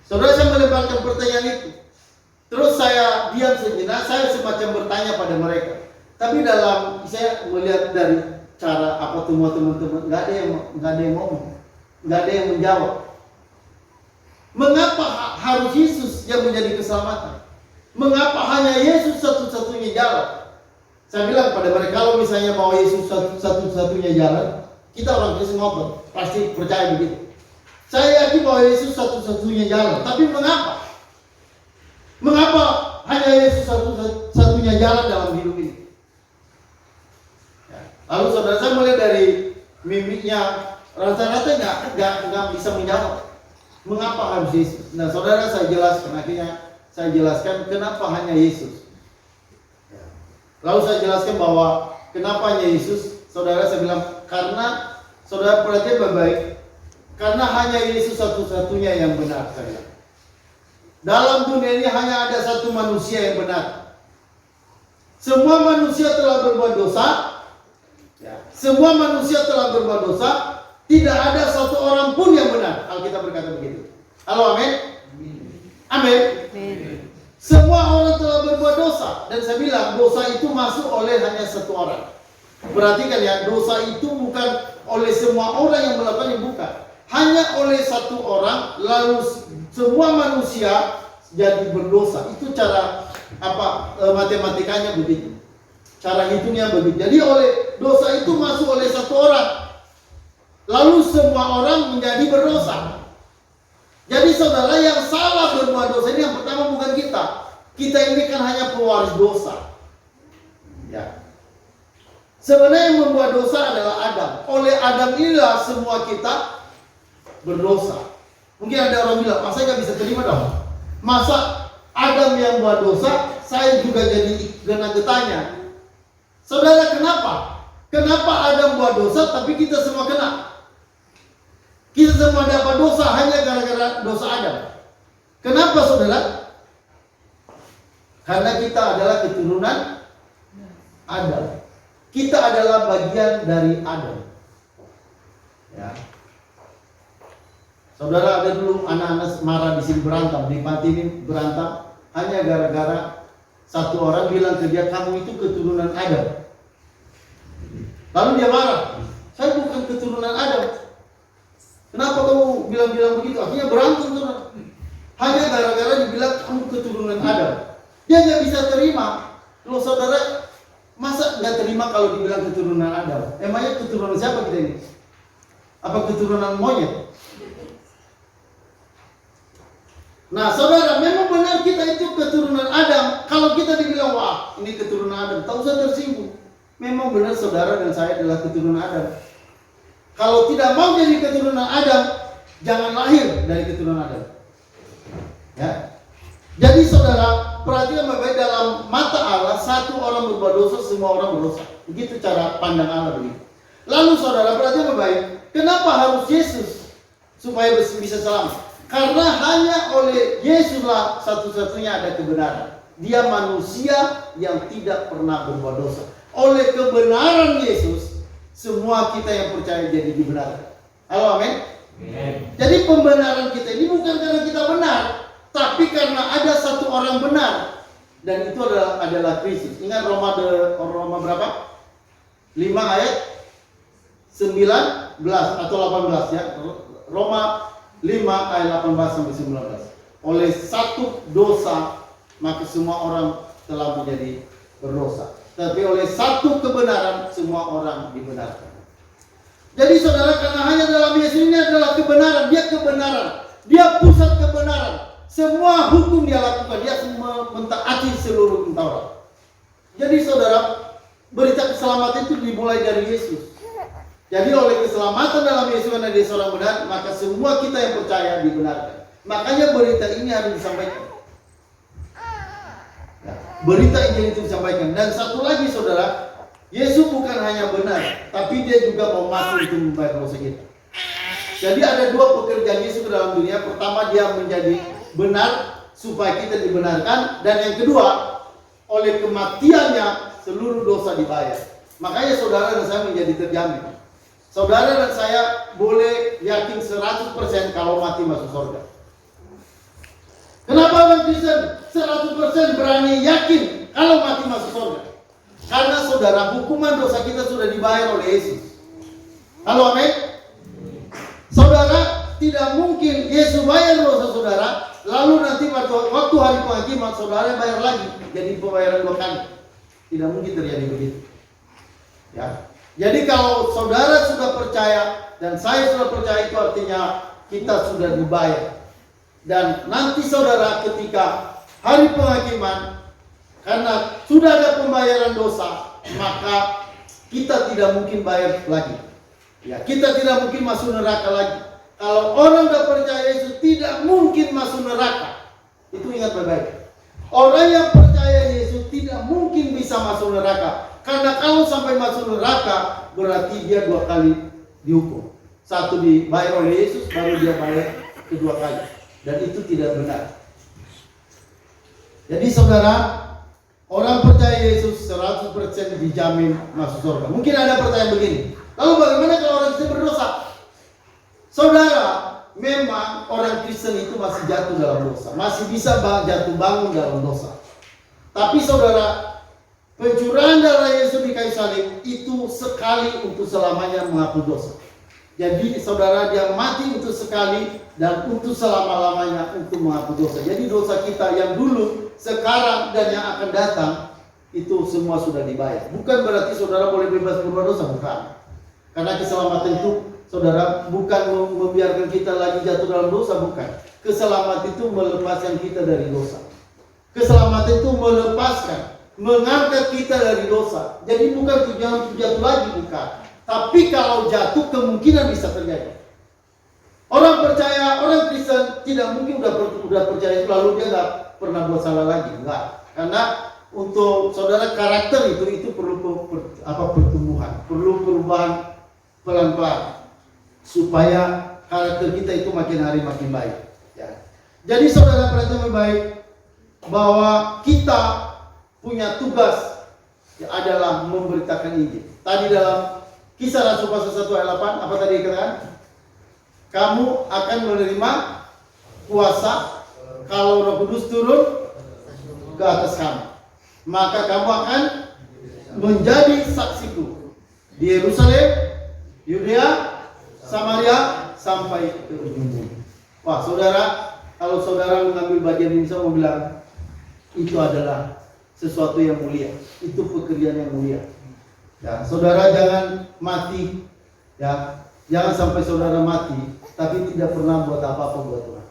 Saudara, saya melemparkan pertanyaan itu. Terus saya diam sejenak, saya semacam bertanya pada mereka. Tapi dalam saya melihat dari cara apa semua teman-teman, nggak ada yang ngomong, nggak ada yang menjawab. Mengapa harus Yesus yang menjadi keselamatan? Mengapa hanya Yesus satu-satunya jalan? Saya bilang pada mereka, kalau misalnya bahwa Yesus satu-satunya jalan, kita orang Kristen ngobrol, pasti percaya begitu. Saya yakin bahwa Yesus satu-satunya jalan, tapi mengapa? Mengapa hanya hanya Yesus satu-satunya jalan dalam hidup ini. Ya. Lalu saudara, saya mulai dari mimiknya, rata-rata nggak bisa menjawab mengapa harus Yesus. Nah saudara, saya jelaskan, akhirnya saya jelaskan kenapa hanya Yesus. Ya. Lalu saya jelaskan bahwa kenapa hanya Yesus. Saudara, saya bilang karena, saudara perhatian baik-baik, karena hanya Yesus satu-satunya yang benar. Saya, dalam dunia ini hanya ada satu manusia yang benar. Semua manusia telah berbuat dosa. Ya. Semua manusia telah berbuat dosa. Tidak ada satu orang pun yang benar. Alkitab berkata begitu. Halo, amin. Amin. Semua orang telah berbuat dosa. Dan saya bilang dosa itu masuk oleh hanya satu orang. Perhatikan ya, dosa itu bukan oleh semua orang yang melakukannya, bukan. Hanya oleh satu orang, lalu semua manusia jadi berdosa. Itu cara matematikanya begitu. Cara hitungnya begitu. Jadi oleh dosa itu masuk oleh satu orang, lalu semua orang menjadi berdosa. Jadi saudara, yang salah berbuat dosa ini yang pertama bukan kita. Kita ini kan hanya pewaris dosa. Ya. Sebenarnya yang membuat dosa adalah Adam. Oleh Adam inilah semua kita berdosa. Mungkin ada orang bilang, saya nggak bisa terima dong. Masa Adam yang buat dosa, saya juga jadi kena getahnya. Saudara, kenapa? Kenapa Adam buat dosa tapi kita semua kena? Kita semua dapat dosa hanya gara-gara dosa Adam. Kenapa saudara? Karena kita adalah keturunan Adam. Kita adalah bagian dari Adam. Ya. Saudara, ada dulu anak-anak marah di sini berantem, di panti ini berantem hanya gara-gara satu orang bilang ke dia, kamu itu keturunan Adam. Lalu dia marah, saya bukan keturunan Adam. Kenapa kamu bilang-bilang begitu? Akhirnya berantem saudara. Hanya gara-gara dibilang kamu keturunan Adam. Dia nggak bisa terima. Loh saudara, masa nggak terima kalau dibilang keturunan Adam? Emangnya keturunan siapa kita ini? Apa keturunan monyet? Nah saudara, memang benar kita itu keturunan Adam. Kalau kita dibilang, wah ini keturunan Adam, tak usah tersinggung. Memang benar saudara dan saya adalah keturunan Adam. Kalau tidak mau jadi keturunan Adam, jangan lahir dari keturunan Adam. Ya. Jadi saudara, perhatikan baik-baik, dalam mata Allah, satu orang berbuat dosa, semua orang berdosa. Begitu cara pandang Allah begitu. Lalu saudara, perhatikan baik-baik, kenapa harus Yesus supaya bisa selamat? Karena hanya oleh Yesuslah satu-satunya ada kebenaran. Dia manusia yang tidak pernah berbuat dosa. Oleh kebenaran Yesus, semua kita yang percaya jadi dibenarkan. Halo, amin. Jadi pembenaran kita ini bukan karena kita benar, tapi karena ada satu orang benar, dan itu adalah Kristus. Ingat Roma berapa? 5 ayat 19 atau 18 ya. Roma 5 ayat 18 sampai 19. Oleh satu dosa maka semua orang telah menjadi berdosa. Tapi oleh satu kebenaran semua orang dibenarkan. Jadi saudara, karena hanya dalam Yesus ini adalah kebenaran, dia kebenaran, dia pusat kebenaran. Semua hukum dia lakukan, dia mentaati seluruh Taurat. Jadi saudara, berita keselamatan itu dimulai dari Yesus. Jadi oleh keselamatan dalam Yesus karena dia seorang benar, maka semua kita yang percaya dibenarkan. Makanya berita ini harus disampaikan. Ya, berita Injil itu disampaikan. Dan satu lagi saudara, Yesus bukan hanya benar, tapi dia juga mau mati untuk membayar dosa kita. Jadi ada dua pekerjaan Yesus ke dalam dunia. Pertama, dia menjadi benar supaya kita dibenarkan, dan yang kedua, oleh kematiannya seluruh dosa dibayar. Makanya saudara dan saya menjadi terjamin. Saudara dan saya boleh yakin 100% kalau mati masuk surga. Kenapa orang Kristen 100% berani yakin kalau mati masuk surga? Karena saudara, hukuman dosa kita sudah dibayar oleh Yesus. Halo, amin. Saudara, tidak mungkin Yesus bayar dosa saudara, lalu nanti waktu hari penghakiman saudara bayar lagi, jadi pembayaran 2 kali. Tidak mungkin terjadi begitu. Ya. Jadi kalau saudara sudah percaya dan saya sudah percaya, itu artinya kita sudah dibayar. Dan nanti saudara, ketika hari penghakiman, Karena sudah ada pembayaran dosa, maka kita tidak mungkin bayar lagi. Ya, kita tidak mungkin masuk neraka lagi. Kalau orang tidak percaya Yesus tidak mungkin masuk neraka. Itu ingat baik-baik. Orang yang percaya Yesus tidak mungkin bisa masuk neraka. Karena kalau sampai masuk neraka, berarti dia 2 kali dihukum. Satu dibayar oleh Yesus, baru dia bayar kedua kali. Dan itu tidak benar. Jadi saudara, orang percaya Yesus 100% dijamin masuk surga. Mungkin ada pertanyaan begini, lalu bagaimana kalau orang Kristen berdosa? Saudara, memang orang Kristen itu masih jatuh dalam dosa, masih bisa jatuh bangun dalam dosa. Tapi saudara, pencurahan darah Yesus di kayu salib itu sekali untuk selamanya menghapus dosa. Jadi saudara, dia mati untuk sekali dan untuk selama-lamanya untuk menghapus dosa. Jadi dosa kita yang dulu, sekarang, dan yang akan datang, itu semua sudah dibayar. Bukan berarti saudara boleh bebas berbuat dosa, bukan. Karena keselamatan itu, saudara, bukan membiarkan kita lagi jatuh dalam dosa, bukan. Keselamatan itu melepaskan kita dari dosa. Keselamatan itu melepaskan, mengangkat kita dari dosa. Jadi bukan tujuan untuk jatuh lagi, bukan. Tapi kalau jatuh, kemungkinan bisa terjadi. Orang percaya, orang Kristen tidak mungkin udah percaya itu lalu dia nggak pernah buat salah lagi, enggak. Karena untuk saudara, karakter itu perlu pertumbuhan, perlu perubahan pelan-pelan supaya karakter kita itu makin hari makin baik. Ya. Jadi saudara perhatikan baik bahwa kita punya tugas adalah memberitakan Injil. Tadi dalam Kisah Rasul pasal 1 ayat 8, apa tadi dikatakan? Kamu akan menerima kuasa kalau Roh Kudus turun ke atas kamu. Maka kamu akan menjadi saksiku di Yerusalem, Yudea, Samaria, sampai ke ujung bumi. Wah saudara, kalau saudara mengambil bagian ini, saya mau bilang itu adalah sesuatu yang mulia. Itu pekerjaan yang mulia. Ya, saudara jangan mati, ya, jangan sampai saudara mati, tapi tidak pernah buat apa-apa buat Tuhan.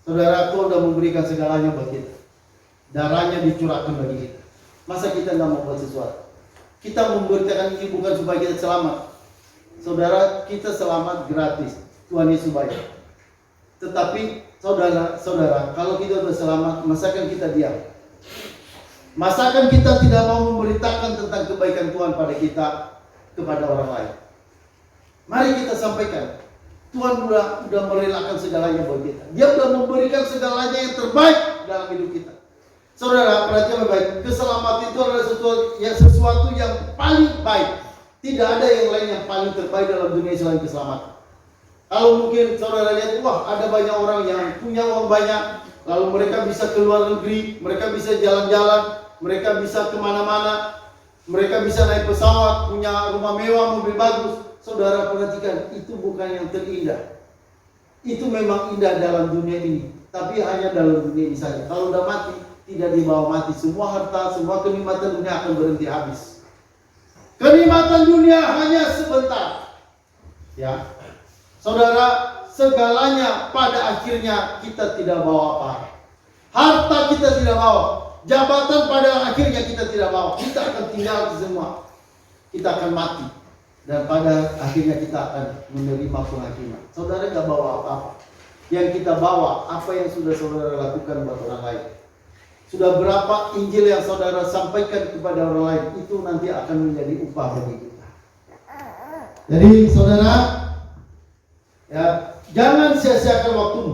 Saudara, Tuhan sudah memberikan segalanya buat kita. Darahnya dicurahkan bagi kita. Masa kita nggak mau buat sesuatu? Kita memberitakan ini bukan supaya kita selamat. Saudara, kita selamat gratis. Tuhan Yesus bayar. Tetapi saudara, kalau kita sudah selamat, masakan kita diam? Masakan kita tidak mau memberitakan tentang kebaikan Tuhan pada kita kepada orang lain? Mari kita sampaikan. Tuhan sudah merelakan segalanya buat kita. Dia sudah memberikan segalanya yang terbaik dalam hidup kita. Saudara, perhatikan baik. Keselamatan itu adalah sesuatu yang paling baik. Tidak ada yang lain yang paling terbaik dalam dunia selain keselamatan. Kalau mungkin saudara lihat, wah ada banyak orang yang punya uang banyak, lalu mereka bisa ke luar negeri, mereka bisa jalan-jalan, mereka bisa kemana-mana, mereka bisa naik pesawat, punya rumah mewah, mobil bagus. Saudara perhatikan, itu bukan yang terindah. Itu memang indah dalam dunia ini, tapi hanya dalam dunia ini saja. Kalau udah mati, tidak dibawa mati. Semua harta, semua kenikmatan dunia akan berhenti habis. Kenikmatan dunia hanya sebentar. Ya, saudara, segalanya pada akhirnya kita tidak bawa apa. Harta kita tidak bawa. Jabatan pada akhirnya kita tidak bawa. Kita akan tinggal semua. Kita akan mati. Dan pada akhirnya kita akan menerima penghakiman. Saudara tidak bawa apa-apa. Yang kita bawa, apa yang sudah saudara lakukan buat orang lain. Sudah berapa Injil yang saudara sampaikan kepada orang lain, itu nanti akan menjadi upah bagi kita. Jadi saudara, ya, jangan sia-siakan waktumu.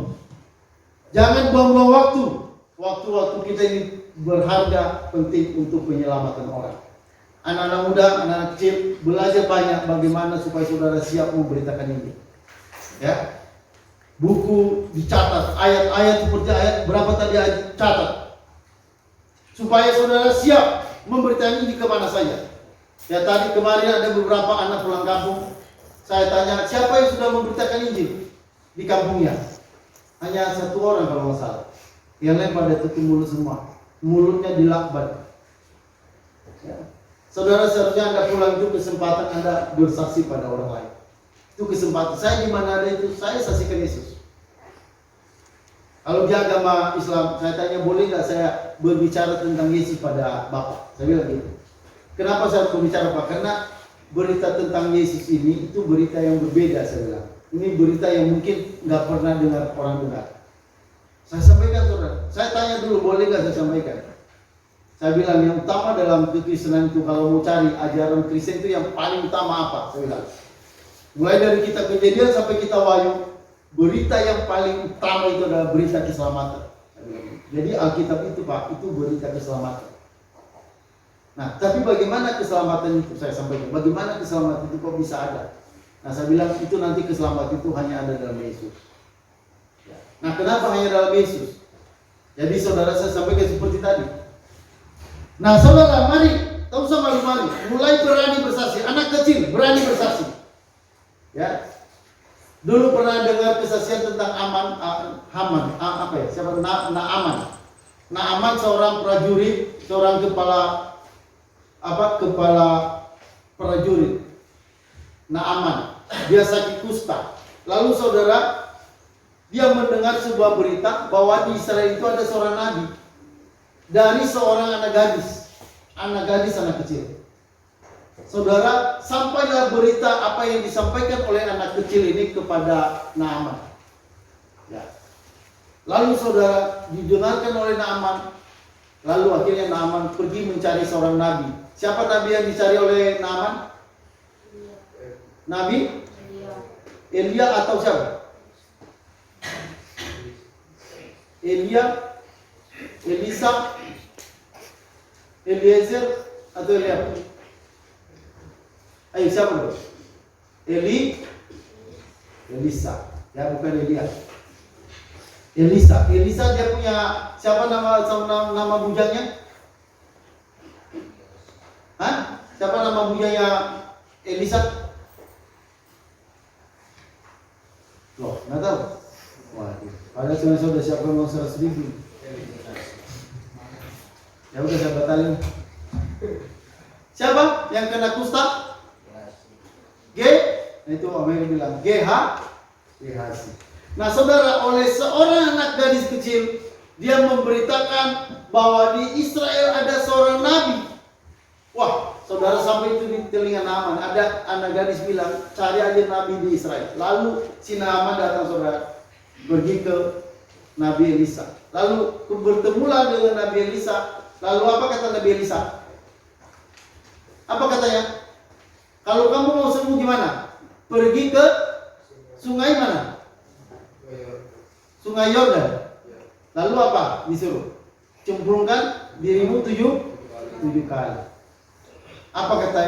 Jangan buang-buang waktu. Waktu-waktu kita ini berharga, penting untuk penyelamatan orang. Anak-anak muda, anak-anak kecil, belajar banyak bagaimana supaya saudara siap memberitakan ini. Ya, buku dicatat, ayat-ayat seperti ayat berapa tadi catat, supaya saudara siap memberitakan ini kemana saja. Ya, tadi kemarin ada beberapa anak pulang kampung, saya tanya siapa yang sudah memberitakan Injil di kampungnya. Hanya satu orang kalau nggak salah. Yang lain pada tutup mulut semua, mulutnya dilakban. Ya. Saudara, seharusnya Anda pulang itu kesempatan Anda bersaksi pada orang lain. Itu kesempatan. Saya di mana ada itu, saya saksikan Yesus. Kalau di agama Islam, saya tanya boleh nggak saya berbicara tentang Yesus pada Bapak? Saya bilang gitu. Kenapa saya berbicara Pak? Karena berita tentang Yesus ini itu berita yang berbeda, saya bilang. Ini berita yang mungkin nggak pernah dengar orang dengar. Saya sampaikan saudara. Saya tanya dulu boleh nggak saya sampaikan? Saya bilang yang utama dalam kekristenan itu kalau mau cari ajaran Kristen itu yang paling utama apa? Saya bilang. Mulai dari kita Kejadian sampai kita Wahyu. Berita yang paling utama itu adalah berita keselamatan. Jadi Alkitab itu Pak, itu berita keselamatan. Nah, tapi bagaimana keselamatan itu saya sampaikan? Bagaimana keselamatan itu kok bisa ada? Nah, saya bilang itu nanti keselamatan itu hanya ada dalam Yesus. Nah, kenapa hanya dalam Yesus? Jadi saudara saya sampaikan seperti tadi. Nah, saudara mari, tak usah malu-malu, mulai berani bersaksi. Anak kecil berani bersaksi. Ya. Dulu pernah dengar kesaksian tentang Haman, siapa? Naaman. Naaman seorang prajurit, seorang kepala prajurit. Naaman, dia sakit kusta. Lalu saudara, dia mendengar sebuah berita bahwa di Israel itu ada seorang nabi dari seorang anak gadis, anak kecil. Saudara, sampailah berita apa yang disampaikan oleh anak kecil ini kepada Naaman. Ya. Lalu saudara didengarkan oleh Naaman. Lalu akhirnya Naaman pergi mencari seorang nabi. Siapa nabi yang dicari oleh Naaman? Nabi? Elia atau siapa? Elia, Elisa, Eliezer atau Eliab? Ayo siapa dulu? Elisa. Ya bukan Elia. Elisa dia punya siapa nama bujangnya? Hah? Siapa nama bujangnya Elisa? Loh, nggak tahu. Waduh, padahal cuma sudah siapa mau 100.000. Ya udah saya batalin. Siapa yang kena kusta? Itu Amir bilang GHC. Nah saudara, oleh seorang anak gadis kecil, dia memberitakan bahwa di Israel ada seorang nabi. Wah, saudara, sampai itu di telinga Naaman. Ada anak gadis bilang, cari aja nabi di Israel. Lalu si Naaman datang saudara, pergi ke Nabi Elisa. Lalu bertemulah dengan Nabi Elisa. Lalu apa kata Nabi Elisa? Apa katanya? Kalau kamu mau sembuh gimana? Pergi ke sungai mana? Sungai Yordan. Lalu apa? Disuruh cemplungkan dirimu 7 kali. Apa kata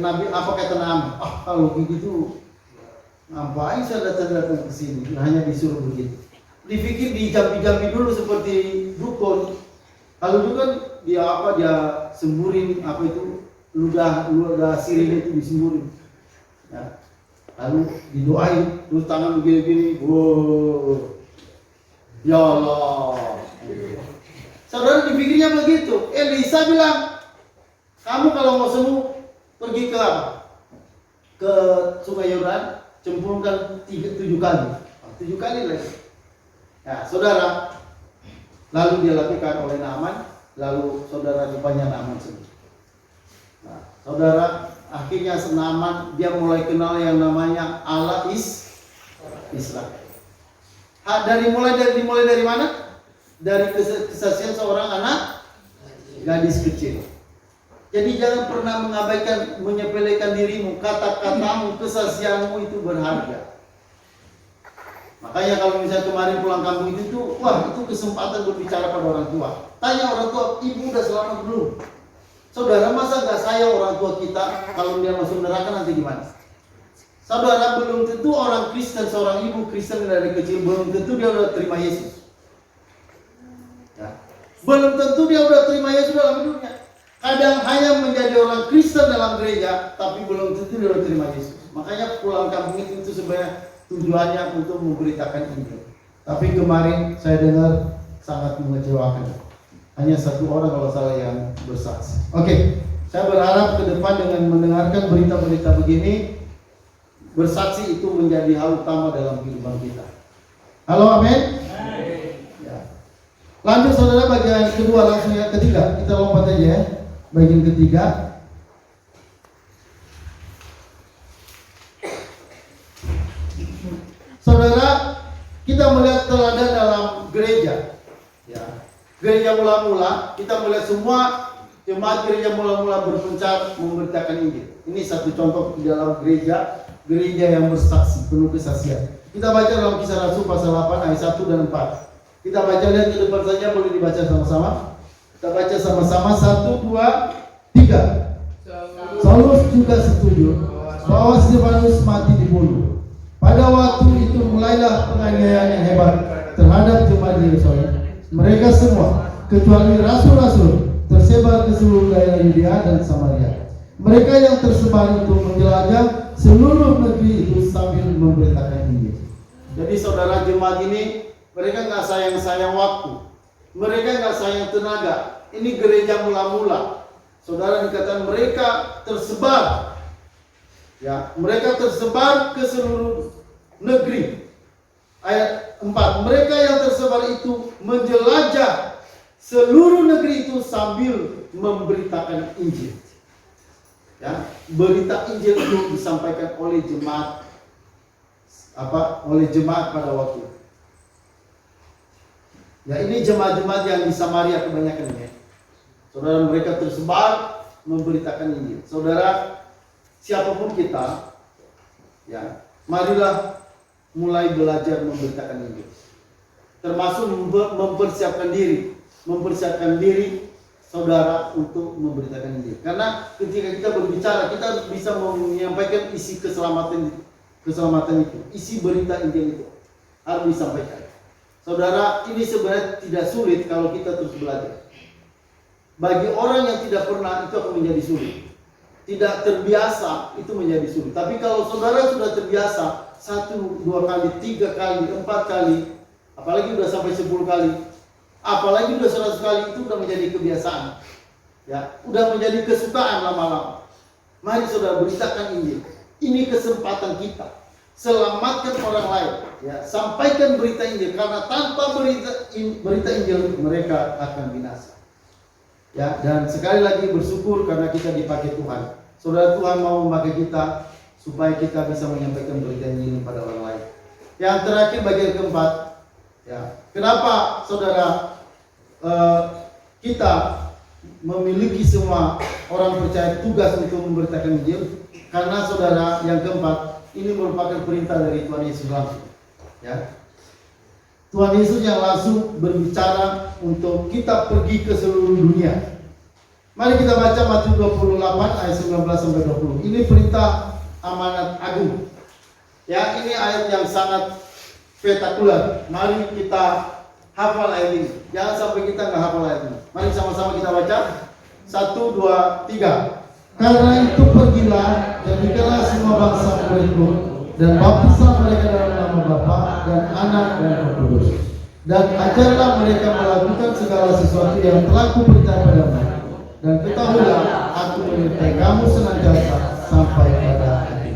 Nabi? Apa kata Naaman? Kalau begitu, ngapain saya datang ke sini? Hanya disuruh begitu. Dipikir dijampi-jampi dulu seperti dukun. Kalau dukun dia semburin ludah sirih itu disemburin. Ya. Lalu didoain, terus tangan begini-gini, wow, ya Allah. Saudara dipikirnya begitu. Elisa bilang, kamu kalau mau sembuh pergi ke apa? Ke Sungai Yordan, cemplungkan 7 kali. 7 kali lagi. Ya, saudara, lalu dia lakukan oleh Naaman, lalu saudara rupanya Naaman sembuh. Nah, saudara, akhirnya Naaman dia mulai kenal yang namanya Allah Israel. Dimulai dari mana? Dari kesaksian seorang anak gadis kecil. Jadi jangan pernah mengabaikan, menyepelekan dirimu. Kata-katamu, kesaksianmu itu berharga. Makanya kalau misalnya kemarin pulang kampung itu kesempatan berbicara pada orang tua. Tanya orang tua, ibu udah selamat belum? Saudara, masa gak sayang orang tua kita kalau dia masuk neraka nanti gimana? Saudara, belum tentu orang Kristen, seorang ibu Kristen dari kecil, belum tentu dia udah terima Yesus. Ya. Belum tentu dia udah terima Yesus dalam hidupnya. Kadang hanya menjadi orang Kristen dalam gereja, tapi belum tentu dia udah terima Yesus. Makanya pulang kampung itu sebenarnya tujuannya untuk memberitakan Injil. Tapi kemarin saya dengar sangat mengecewakan. Hanya 1 orang kalau salah yang bersaksi. Oke, saya berharap ke depan dengan mendengarkan berita-berita begini, bersaksi itu menjadi hal utama dalam kehidupan kita. Halo, amin. Lanjut saudara, bagian kedua, langsung yang ketiga. Kita lompat aja ya. Bagian ketiga. Saudara, kita melihat teladan dalam gereja. Ya. Gereja mula-mula, kita melihat semua jemaat gereja mula-mula berpencar memberitakan Injil. Ini satu contoh di dalam gereja yang bersaksi, penuh kesaksian. Kita baca dalam Kisah Rasul pasal 8 ayat 1 dan 4. Kita baca, lihat ke depan saja, boleh dibaca sama-sama. Kita baca sama-sama, 1, 2, 3. Saulus juga setuju bahwa Stefanus mati dibunuh. Pada waktu itu mulailah penganiayaan yang hebat terhadap jemaat Yerusalem. Mereka semua, kecuali rasul-rasul, tersebar ke seluruh daerah Yudea dan Samaria. Mereka yang tersebar itu menjelajah seluruh negeri itu sambil memberitakan Injil. Jadi saudara, jemaat ini mereka nggak sayang-sayang waktu, mereka nggak sayang tenaga. Ini gereja mula-mula. Saudara, dikatakan mereka tersebar, ya, mereka tersebar ke seluruh negeri. Ayat 4, mereka yang tersebar itu menjelajah seluruh negeri itu sambil memberitakan Injil. Ya, berita Injil itu disampaikan oleh jemaat oleh jemaat pada waktu itu. Ya, ini jemaat-jemaat yang di Samaria kebanyakan ya. Saudara, mereka tersebar memberitakan Injil. Saudara, siapapun kita, ya, marilah mulai belajar memberitakan Injil. Termasuk mempersiapkan diri saudara untuk memberitakan Injil. Karena ketika kita berbicara, kita harus bisa menyampaikan isi keselamatan itu, isi berita Injil itu harus disampaikan. Saudara, ini sebenarnya tidak sulit kalau kita terus belajar. Bagi orang yang tidak pernah, itu akan menjadi sulit. Tidak terbiasa, itu menjadi sulit. Tapi kalau saudara sudah terbiasa 1, 2 kali, 3 kali, 4 kali, apalagi sudah sampai 10 kali, apalagi sudah 100 kali, itu sudah menjadi kebiasaan. Ya, sudah menjadi kesukaan lama-lama. Mari saudara beritakan Injil. Ini kesempatan kita. Selamatkan orang lain, ya, sampaikan berita Injil, karena tanpa berita Injil mereka akan binasa. Ya, dan sekali lagi bersyukur karena kita dipakai Tuhan. Saudara, Tuhan mau memakai kita supaya kita bisa menyampaikan berita Injil pada orang lain. Yang terakhir, bagian keempat, ya, kenapa saudara kita memiliki semua orang percaya tugas untuk memberitakan Injil? Karena saudara, yang keempat, ini merupakan perintah dari Tuhan Yesus langsung. Ya. Tuhan Yesus yang langsung berbicara untuk kita pergi ke seluruh dunia. Mari kita baca Matius 28 ayat 19 sampai 20. Ini perintah amanat agung. Ya, ini ayat yang sangat spektakuler. Mari kita hafal ayat ini. Jangan sampai kita nggak hafal ayat ini. Mari sama-sama kita baca. 1, 2, 3. Karena itu pergilah, jadikanlah semua bangsa muridku, dan baptislah mereka dalam nama Bapa dan Anak dan Roh Kudus, dan ajarlah mereka melakukan segala sesuatu yang telah kuperintahkan padamu. Dan ketahuilah, aku menyertai kamu senantiasa sampai pada akhir.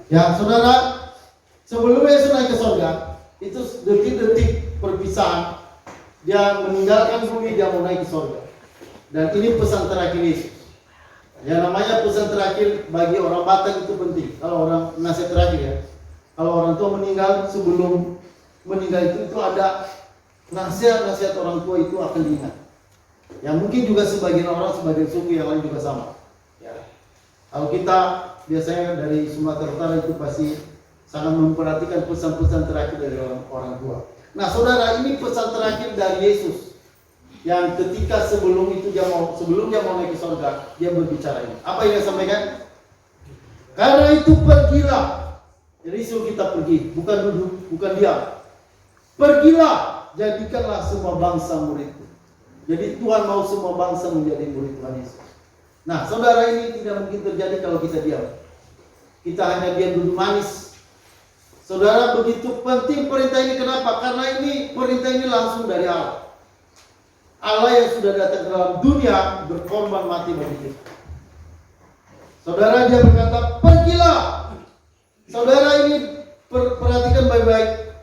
Ya, saudara, sebelum Yesus naik ke surga, itu detik-detik perpisahan. Dia meninggalkan bumi, dia mau naik ke surga. Dan ini pesan terakhir Yesus. Ya, namanya pesan terakhir bagi orang Batak itu penting. Kalau orang nasihat terakhir ya. Kalau orang tua meninggal, sebelum meninggal itu ada nasihat-nasihat orang tua itu akan diingat. Ya, mungkin juga sebagian orang, sebagian suku yang lain juga sama. Ya. Kalau kita biasanya dari Sumatera Utara itu pasti sangat memperhatikan pesan-pesan terakhir dari orang tua. Nah, saudara, ini pesan terakhir dari Yesus. Yang ketika sebelum dia mau naik ke surga, dia berbicara ini. Apa yang dia sampaikan? Karena itu pergilah. Jadi suruh kita pergi, bukan duduk, bukan diam. Pergilah, jadikanlah semua bangsa muridku. Jadi Tuhan mau semua bangsa menjadi murid Tuhan Yesus. Nah, saudara, ini tidak mungkin terjadi kalau kita diam. Kita hanya diam duduk manis. Saudara, begitu penting perintah ini. Kenapa? Karena ini perintah ini langsung dari Allah. Allah yang sudah datang ke dalam dunia berkorban mati bagi kita. Saudara, dia berkata, pergilah. Saudara, ini perhatikan baik-baik.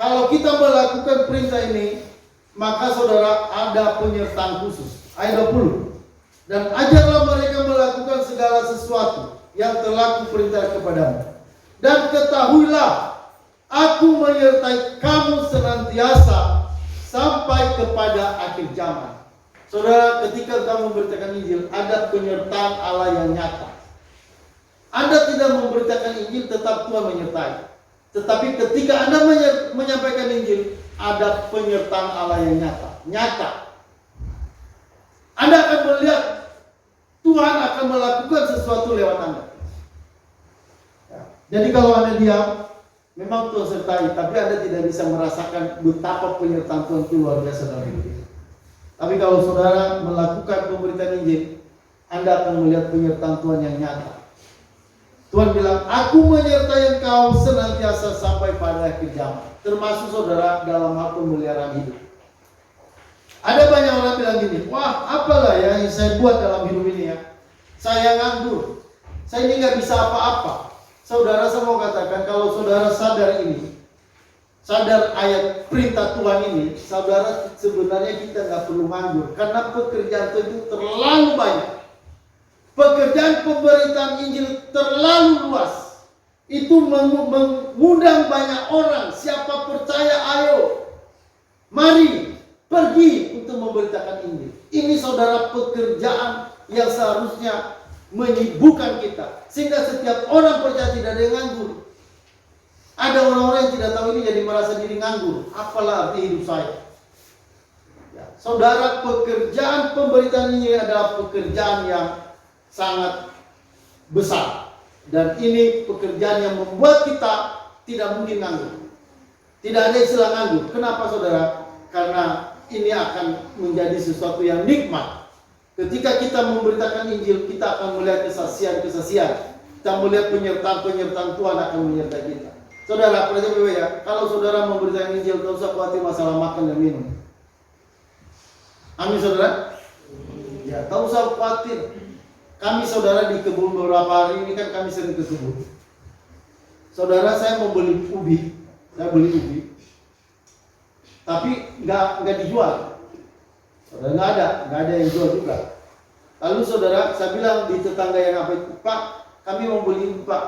Kalau kita melakukan perintah ini, maka saudara ada penyertaan khusus. Ayat 20. Dan ajarlah mereka melakukan segala sesuatu yang telah kuperintah kepadamu. Dan ketahuilah, aku menyertai kamu senantiasa sampai kepada akhir zaman. Saudara, ketika kamu memberitakan Injil, ada penyertaan Allah yang nyata. Anda tidak memberitakan Injil, tetap Tuhan menyertai. Tetapi ketika Anda menyampaikan Injil, ada penyertaan Allah yang nyata. Anda akan melihat Tuhan akan melakukan sesuatu lewat Anda. Jadi kalau Anda diam, memang Tuhan sertai, tapi Anda tidak bisa merasakan betapa penyertaan Tuhan itu luar biasa dalam hidup kita. Tapi kalau saudara melakukan pemberitaan Injil, Anda akan melihat penyertaan Tuhan yang nyata. Tuhan bilang, aku menyertai engkau senantiasa sampai pada akhir zaman. Termasuk saudara dalam hal pemeliharaan hidup. Ada banyak orang bilang gini, wah apalah ya yang saya buat dalam hidup ini ya. Saya nganggur, saya ini gak bisa apa-apa. Saudara, saya mau katakan, kalau saudara sadar ini, sadar ayat perintah Tuhan ini, saudara sebenarnya kita gak perlu nganggur. Karena pekerjaan Tuhan itu terlalu banyak. Pekerjaan pemberitaan Injil terlalu luas. Itu mengundang banyak orang. Siapa percaya, ayo. Mari pergi untuk memberitakan Injil. Ini saudara pekerjaan yang seharusnya menyibukkan kita. Sehingga setiap orang percaya tidak ada yang nganggur. Ada orang-orang yang tidak tahu ini jadi merasa diri nganggur. Apalah arti hidup saya. Ya, saudara, pekerjaan pemberitaan Injil adalah pekerjaan yang sangat besar, dan ini pekerjaan yang membuat kita tidak mungkin nganggur. Tidak ada istilah nganggur. Kenapa saudara? Karena ini akan menjadi sesuatu yang nikmat. Ketika kita memberitakan Injil, kita akan melihat kesaksian-kesaksian. Kita melihat penyertaan Tuhan akan menyertai kita. Saudara, perhatikan ya, kalau saudara memberitakan Injil, tidak usah khawatir masalah makan dan minum. Amin saudara? Ya, tidak usah khawatir. Kami saudara di kebun beberapa hari ini kan kami sering ke kebun. Saudara, saya mau beli ubi, tapi nggak dijual. Saudara, nggak ada yang jual juga. Lalu saudara, saya bilang di tetangga yang apa itu, Pak, kami mau beli ubi Pak,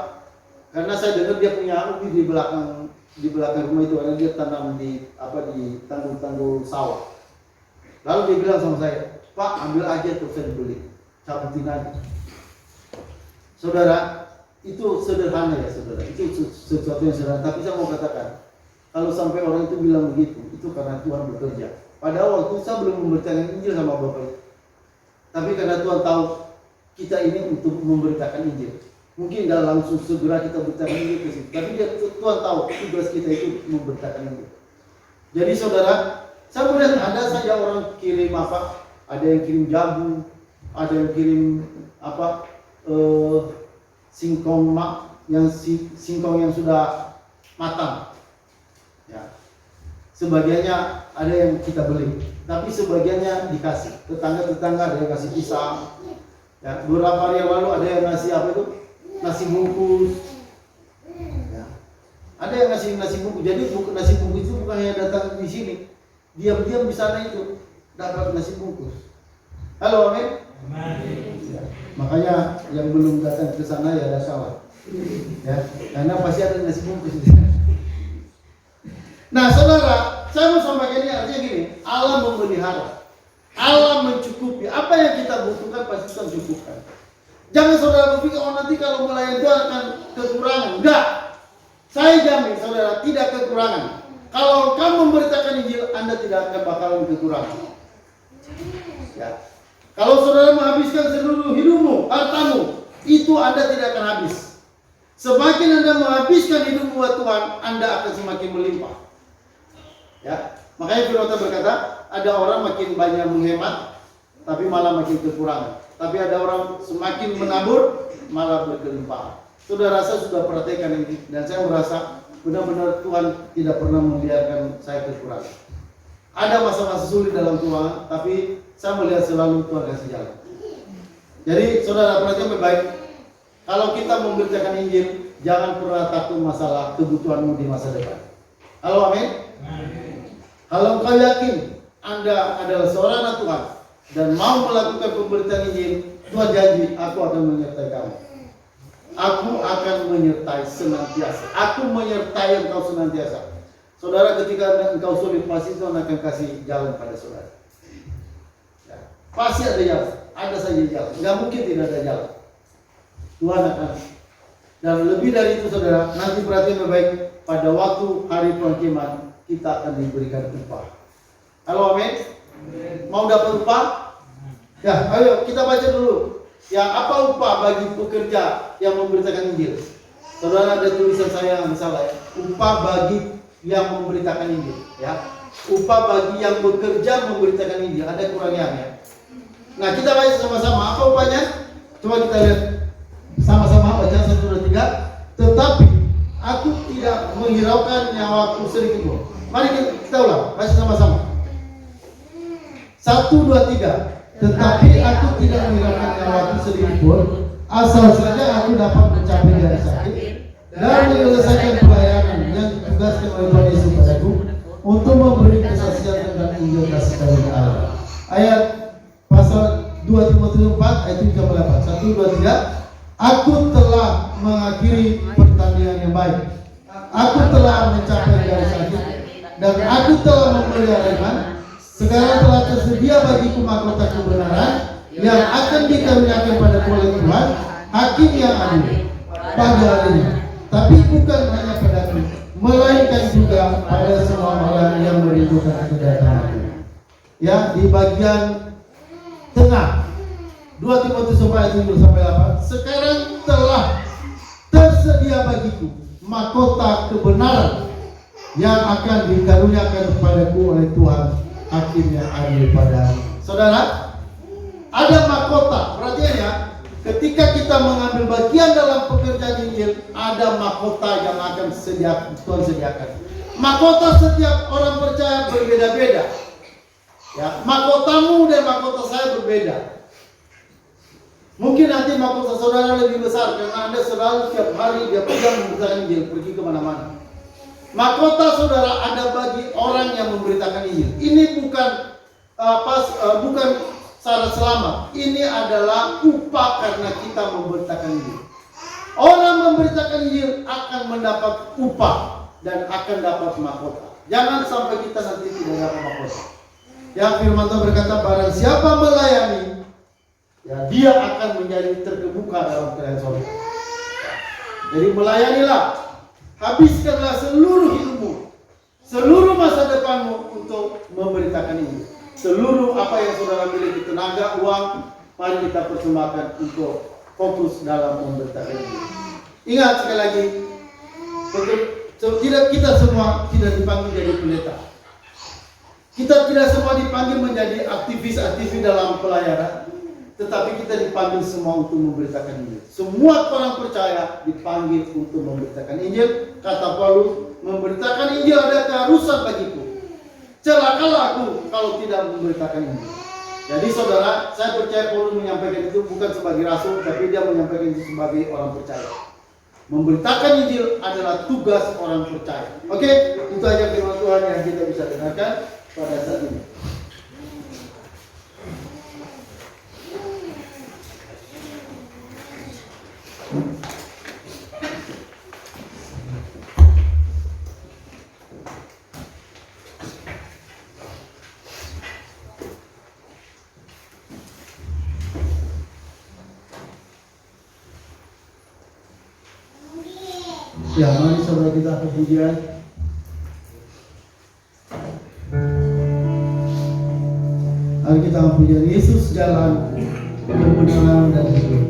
karena saya dengar dia punya ubi di belakang rumah itu, karena dia tanam di tanggul sawah. Lalu dia bilang sama saya, Pak, ambil aja terus saya beli. Cabutin aja. Saudara, itu sederhana ya saudara. Itu sesuatu yang sederhana. Tapi saya mau katakan, kalau sampai orang itu bilang begitu, itu karena Tuhan bekerja. Padahal waktu saya belum memberitakan Injil sama Bapak itu. Tapi karena Tuhan tahu kita ini untuk memberitakan Injil. Mungkin gak langsung segera kita beritakan Injil ke situ. Tapi Tuhan tahu tugas kita itu memberitakan Injil. Jadi saudara, saya melihat ada saja orang kirim apa, ada yang kirim jambu, ada yang kirim singkong yang sudah matang. Ya. Sebagiannya ada yang kita beli, tapi sebagiannya dikasih. Tetangga-tetangga ada yang kasih pisang. Ya, beberapa hari yang lalu ada yang ngasih nasi bungkus. Ya. Ada yang ngasih nasi bungkus. Jadi nasi bungkus itu bukan hanya datang di sini. Diam-diam di sana itu dapat nasi bungkus. Halo, amin. Ya, makanya yang belum datang ke sana ya ada salah. Ya, karena pasti ada nasi bungkus. Nah, saudara, saya mau sampaikan ini artinya gini, Allah memelihara, Allah mencukupi. Apa yang kita butuhkan pasti Tuhan cukupkan. Jangan saudara berpikir, oh nanti kalau melayani Tuhan akan kekurangan. Enggak. Saya jamin saudara tidak kekurangan. Kalau kamu memberitakan Injil, Anda tidak akan bakalan kekurangan. Ya. Kalau saudara menghabiskan seluruh hidupmu, hartamu, itu Anda tidak akan habis. Semakin Anda menghabiskan hidupmu buat Tuhan, Anda akan semakin melimpah. Ya, makanya Firman Tuhan berkata, ada orang makin banyak menghemat, tapi malah makin kekurangan. Tapi ada orang semakin menabur, malah berkelimpahan. Saudara, saya sudah perhatikan ini, dan saya merasa benar-benar Tuhan tidak pernah membiarkan saya kekurangan. Ada masa-masa sulit dalam Tuhan, tapi saya melihat selalu Tuhan kasih jalan. Jadi saudara perhatikan baik-baik. Kalau kita memberitakan Injil, jangan pernah takut masalah kebutuhanmu di masa depan. Halo, amin. Kalau engkau yakin Anda adalah seorang anak Tuhan dan mau melakukan pemberitaan Injil, Tuhan janji, aku akan menyertai kamu. Aku akan menyertai senantiasa. Aku menyertai engkau senantiasa. Saudara, ketika engkau sulit, pasti Tuhan akan kasih jalan pada saudara. Ya, pasti ada jalan, ada saja jalan. Nggak mungkin tidak ada jalan. Tuhan akan. Dan lebih dari itu saudara, nanti perhatian baik, pada waktu hari penghakiman kita akan diberikan upah. Halo, amin. Mau dapat upah? Ya, ayo kita baca dulu. Ya, apa upah bagi pekerja yang memberitakan Injil? Saudara, ada tulisan saya yang salah ya. Upah bagi yang memberitakan Injil, ya. Upah bagi yang bekerja memberitakan Injil, ada kurangnya ya. Nah, kita baca sama-sama. Apa upahnya? Coba kita lihat sama-sama, baca 1, 2, 3. Tetapi aku tidak menghiraukan nyawaku sedikit pun. Mari kita ulang, baca sama-sama. 1, 2, 3. Tetapi aku tidak menghiraukan nyawaku sedikit pun, asal saja aku dapat mencapai dari sakit dan menyelesaikan pelayanan yang ditugaskan oleh Tuhan Yesus padaku untuk memberi kesaksian tentang Injil kasih karunia Allah. Ayat pasal 2 Timotius 4 ayat 7-8. 1, 2, 3. Aku telah mengakhiri pertandingan yang baik. Aku telah mencapai garis akhir dan aku telah memelihara iman. Sekarang telah tersedia bagiku mahkota kebenaran yang akan dikaruniakan padaku oleh Tuhan, Hakim yang adil pada harinya. Tapi bukan hanya padaku, melainkan juga pada semua orang yang merindukan kedatanganku. Ya, di bagian tengah 2 Timotius 4 ayat 7-8. Sekarang telah tersedia bagiku mahkota kebenaran yang akan dikaruniakan kepadaku oleh Tuhan, Hakim yang adil pada hari. Saudara, ada mahkota. Perhatian ya, ketika kita mengambil bagian dalam pekerjaan Injil, ada mahkota yang akan Tuhan sediakan. Mahkota setiap orang percaya berbeda-beda. Ya, mahkotamu dan mahkota saya berbeda. Mungkin nanti mahkota saudara lebih besar karena Anda selalu tiap hari dia pegang memberitakan Injil, pergi kemana-mana. Mahkota saudara ada bagi orang yang memberitakan Injil. Ini bukan bukan syarat selamat. Ini adalah upah karena kita memberitakan Injil. Orang memberitakan Injil akan mendapat upah dan akan dapat mahkota. Jangan sampai kita nanti tidak dapat mahkota. Yang firman Tuhan berkata, barang siapa melayani, ya dia akan menjadi terkemuka dalam kerajaan surga. Jadi melayanilah, habiskanlah seluruh hidupmu, seluruh masa depanmu untuk memberitakan ini. Seluruh apa yang saudara miliki, tenaga, uang, mari kita persembahkan untuk fokus dalam memberitakan ini. Ingat sekali lagi, tidak kita semua tidak dipanggil jadi pendeta. Kita tidak semua dipanggil menjadi aktivis-aktivis dalam pelayanan, tetapi kita dipanggil semua untuk memberitakan Injil. Semua orang percaya dipanggil untuk memberitakan Injil. Kata Paulus, memberitakan Injil ada keharusan bagiku. Celakalah aku kalau tidak memberitakan Injil. Jadi saudara, saya percaya Paulus menyampaikan itu bukan sebagai rasul, tapi dia menyampaikan itu sebagai orang percaya. Memberitakan Injil adalah tugas orang percaya. Oke, itu aja firman Tuhan yang kita bisa dengarkan pada saat ini. Ya, mari saudara kita pujian. Mari kita pujian Yesus jalan kebenaran dan hidup.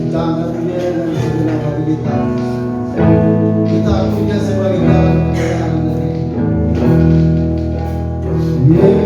Kita angkat pujian dan segenap hati kita. Kita pujian sebagai jalan kebenaran dan hidup.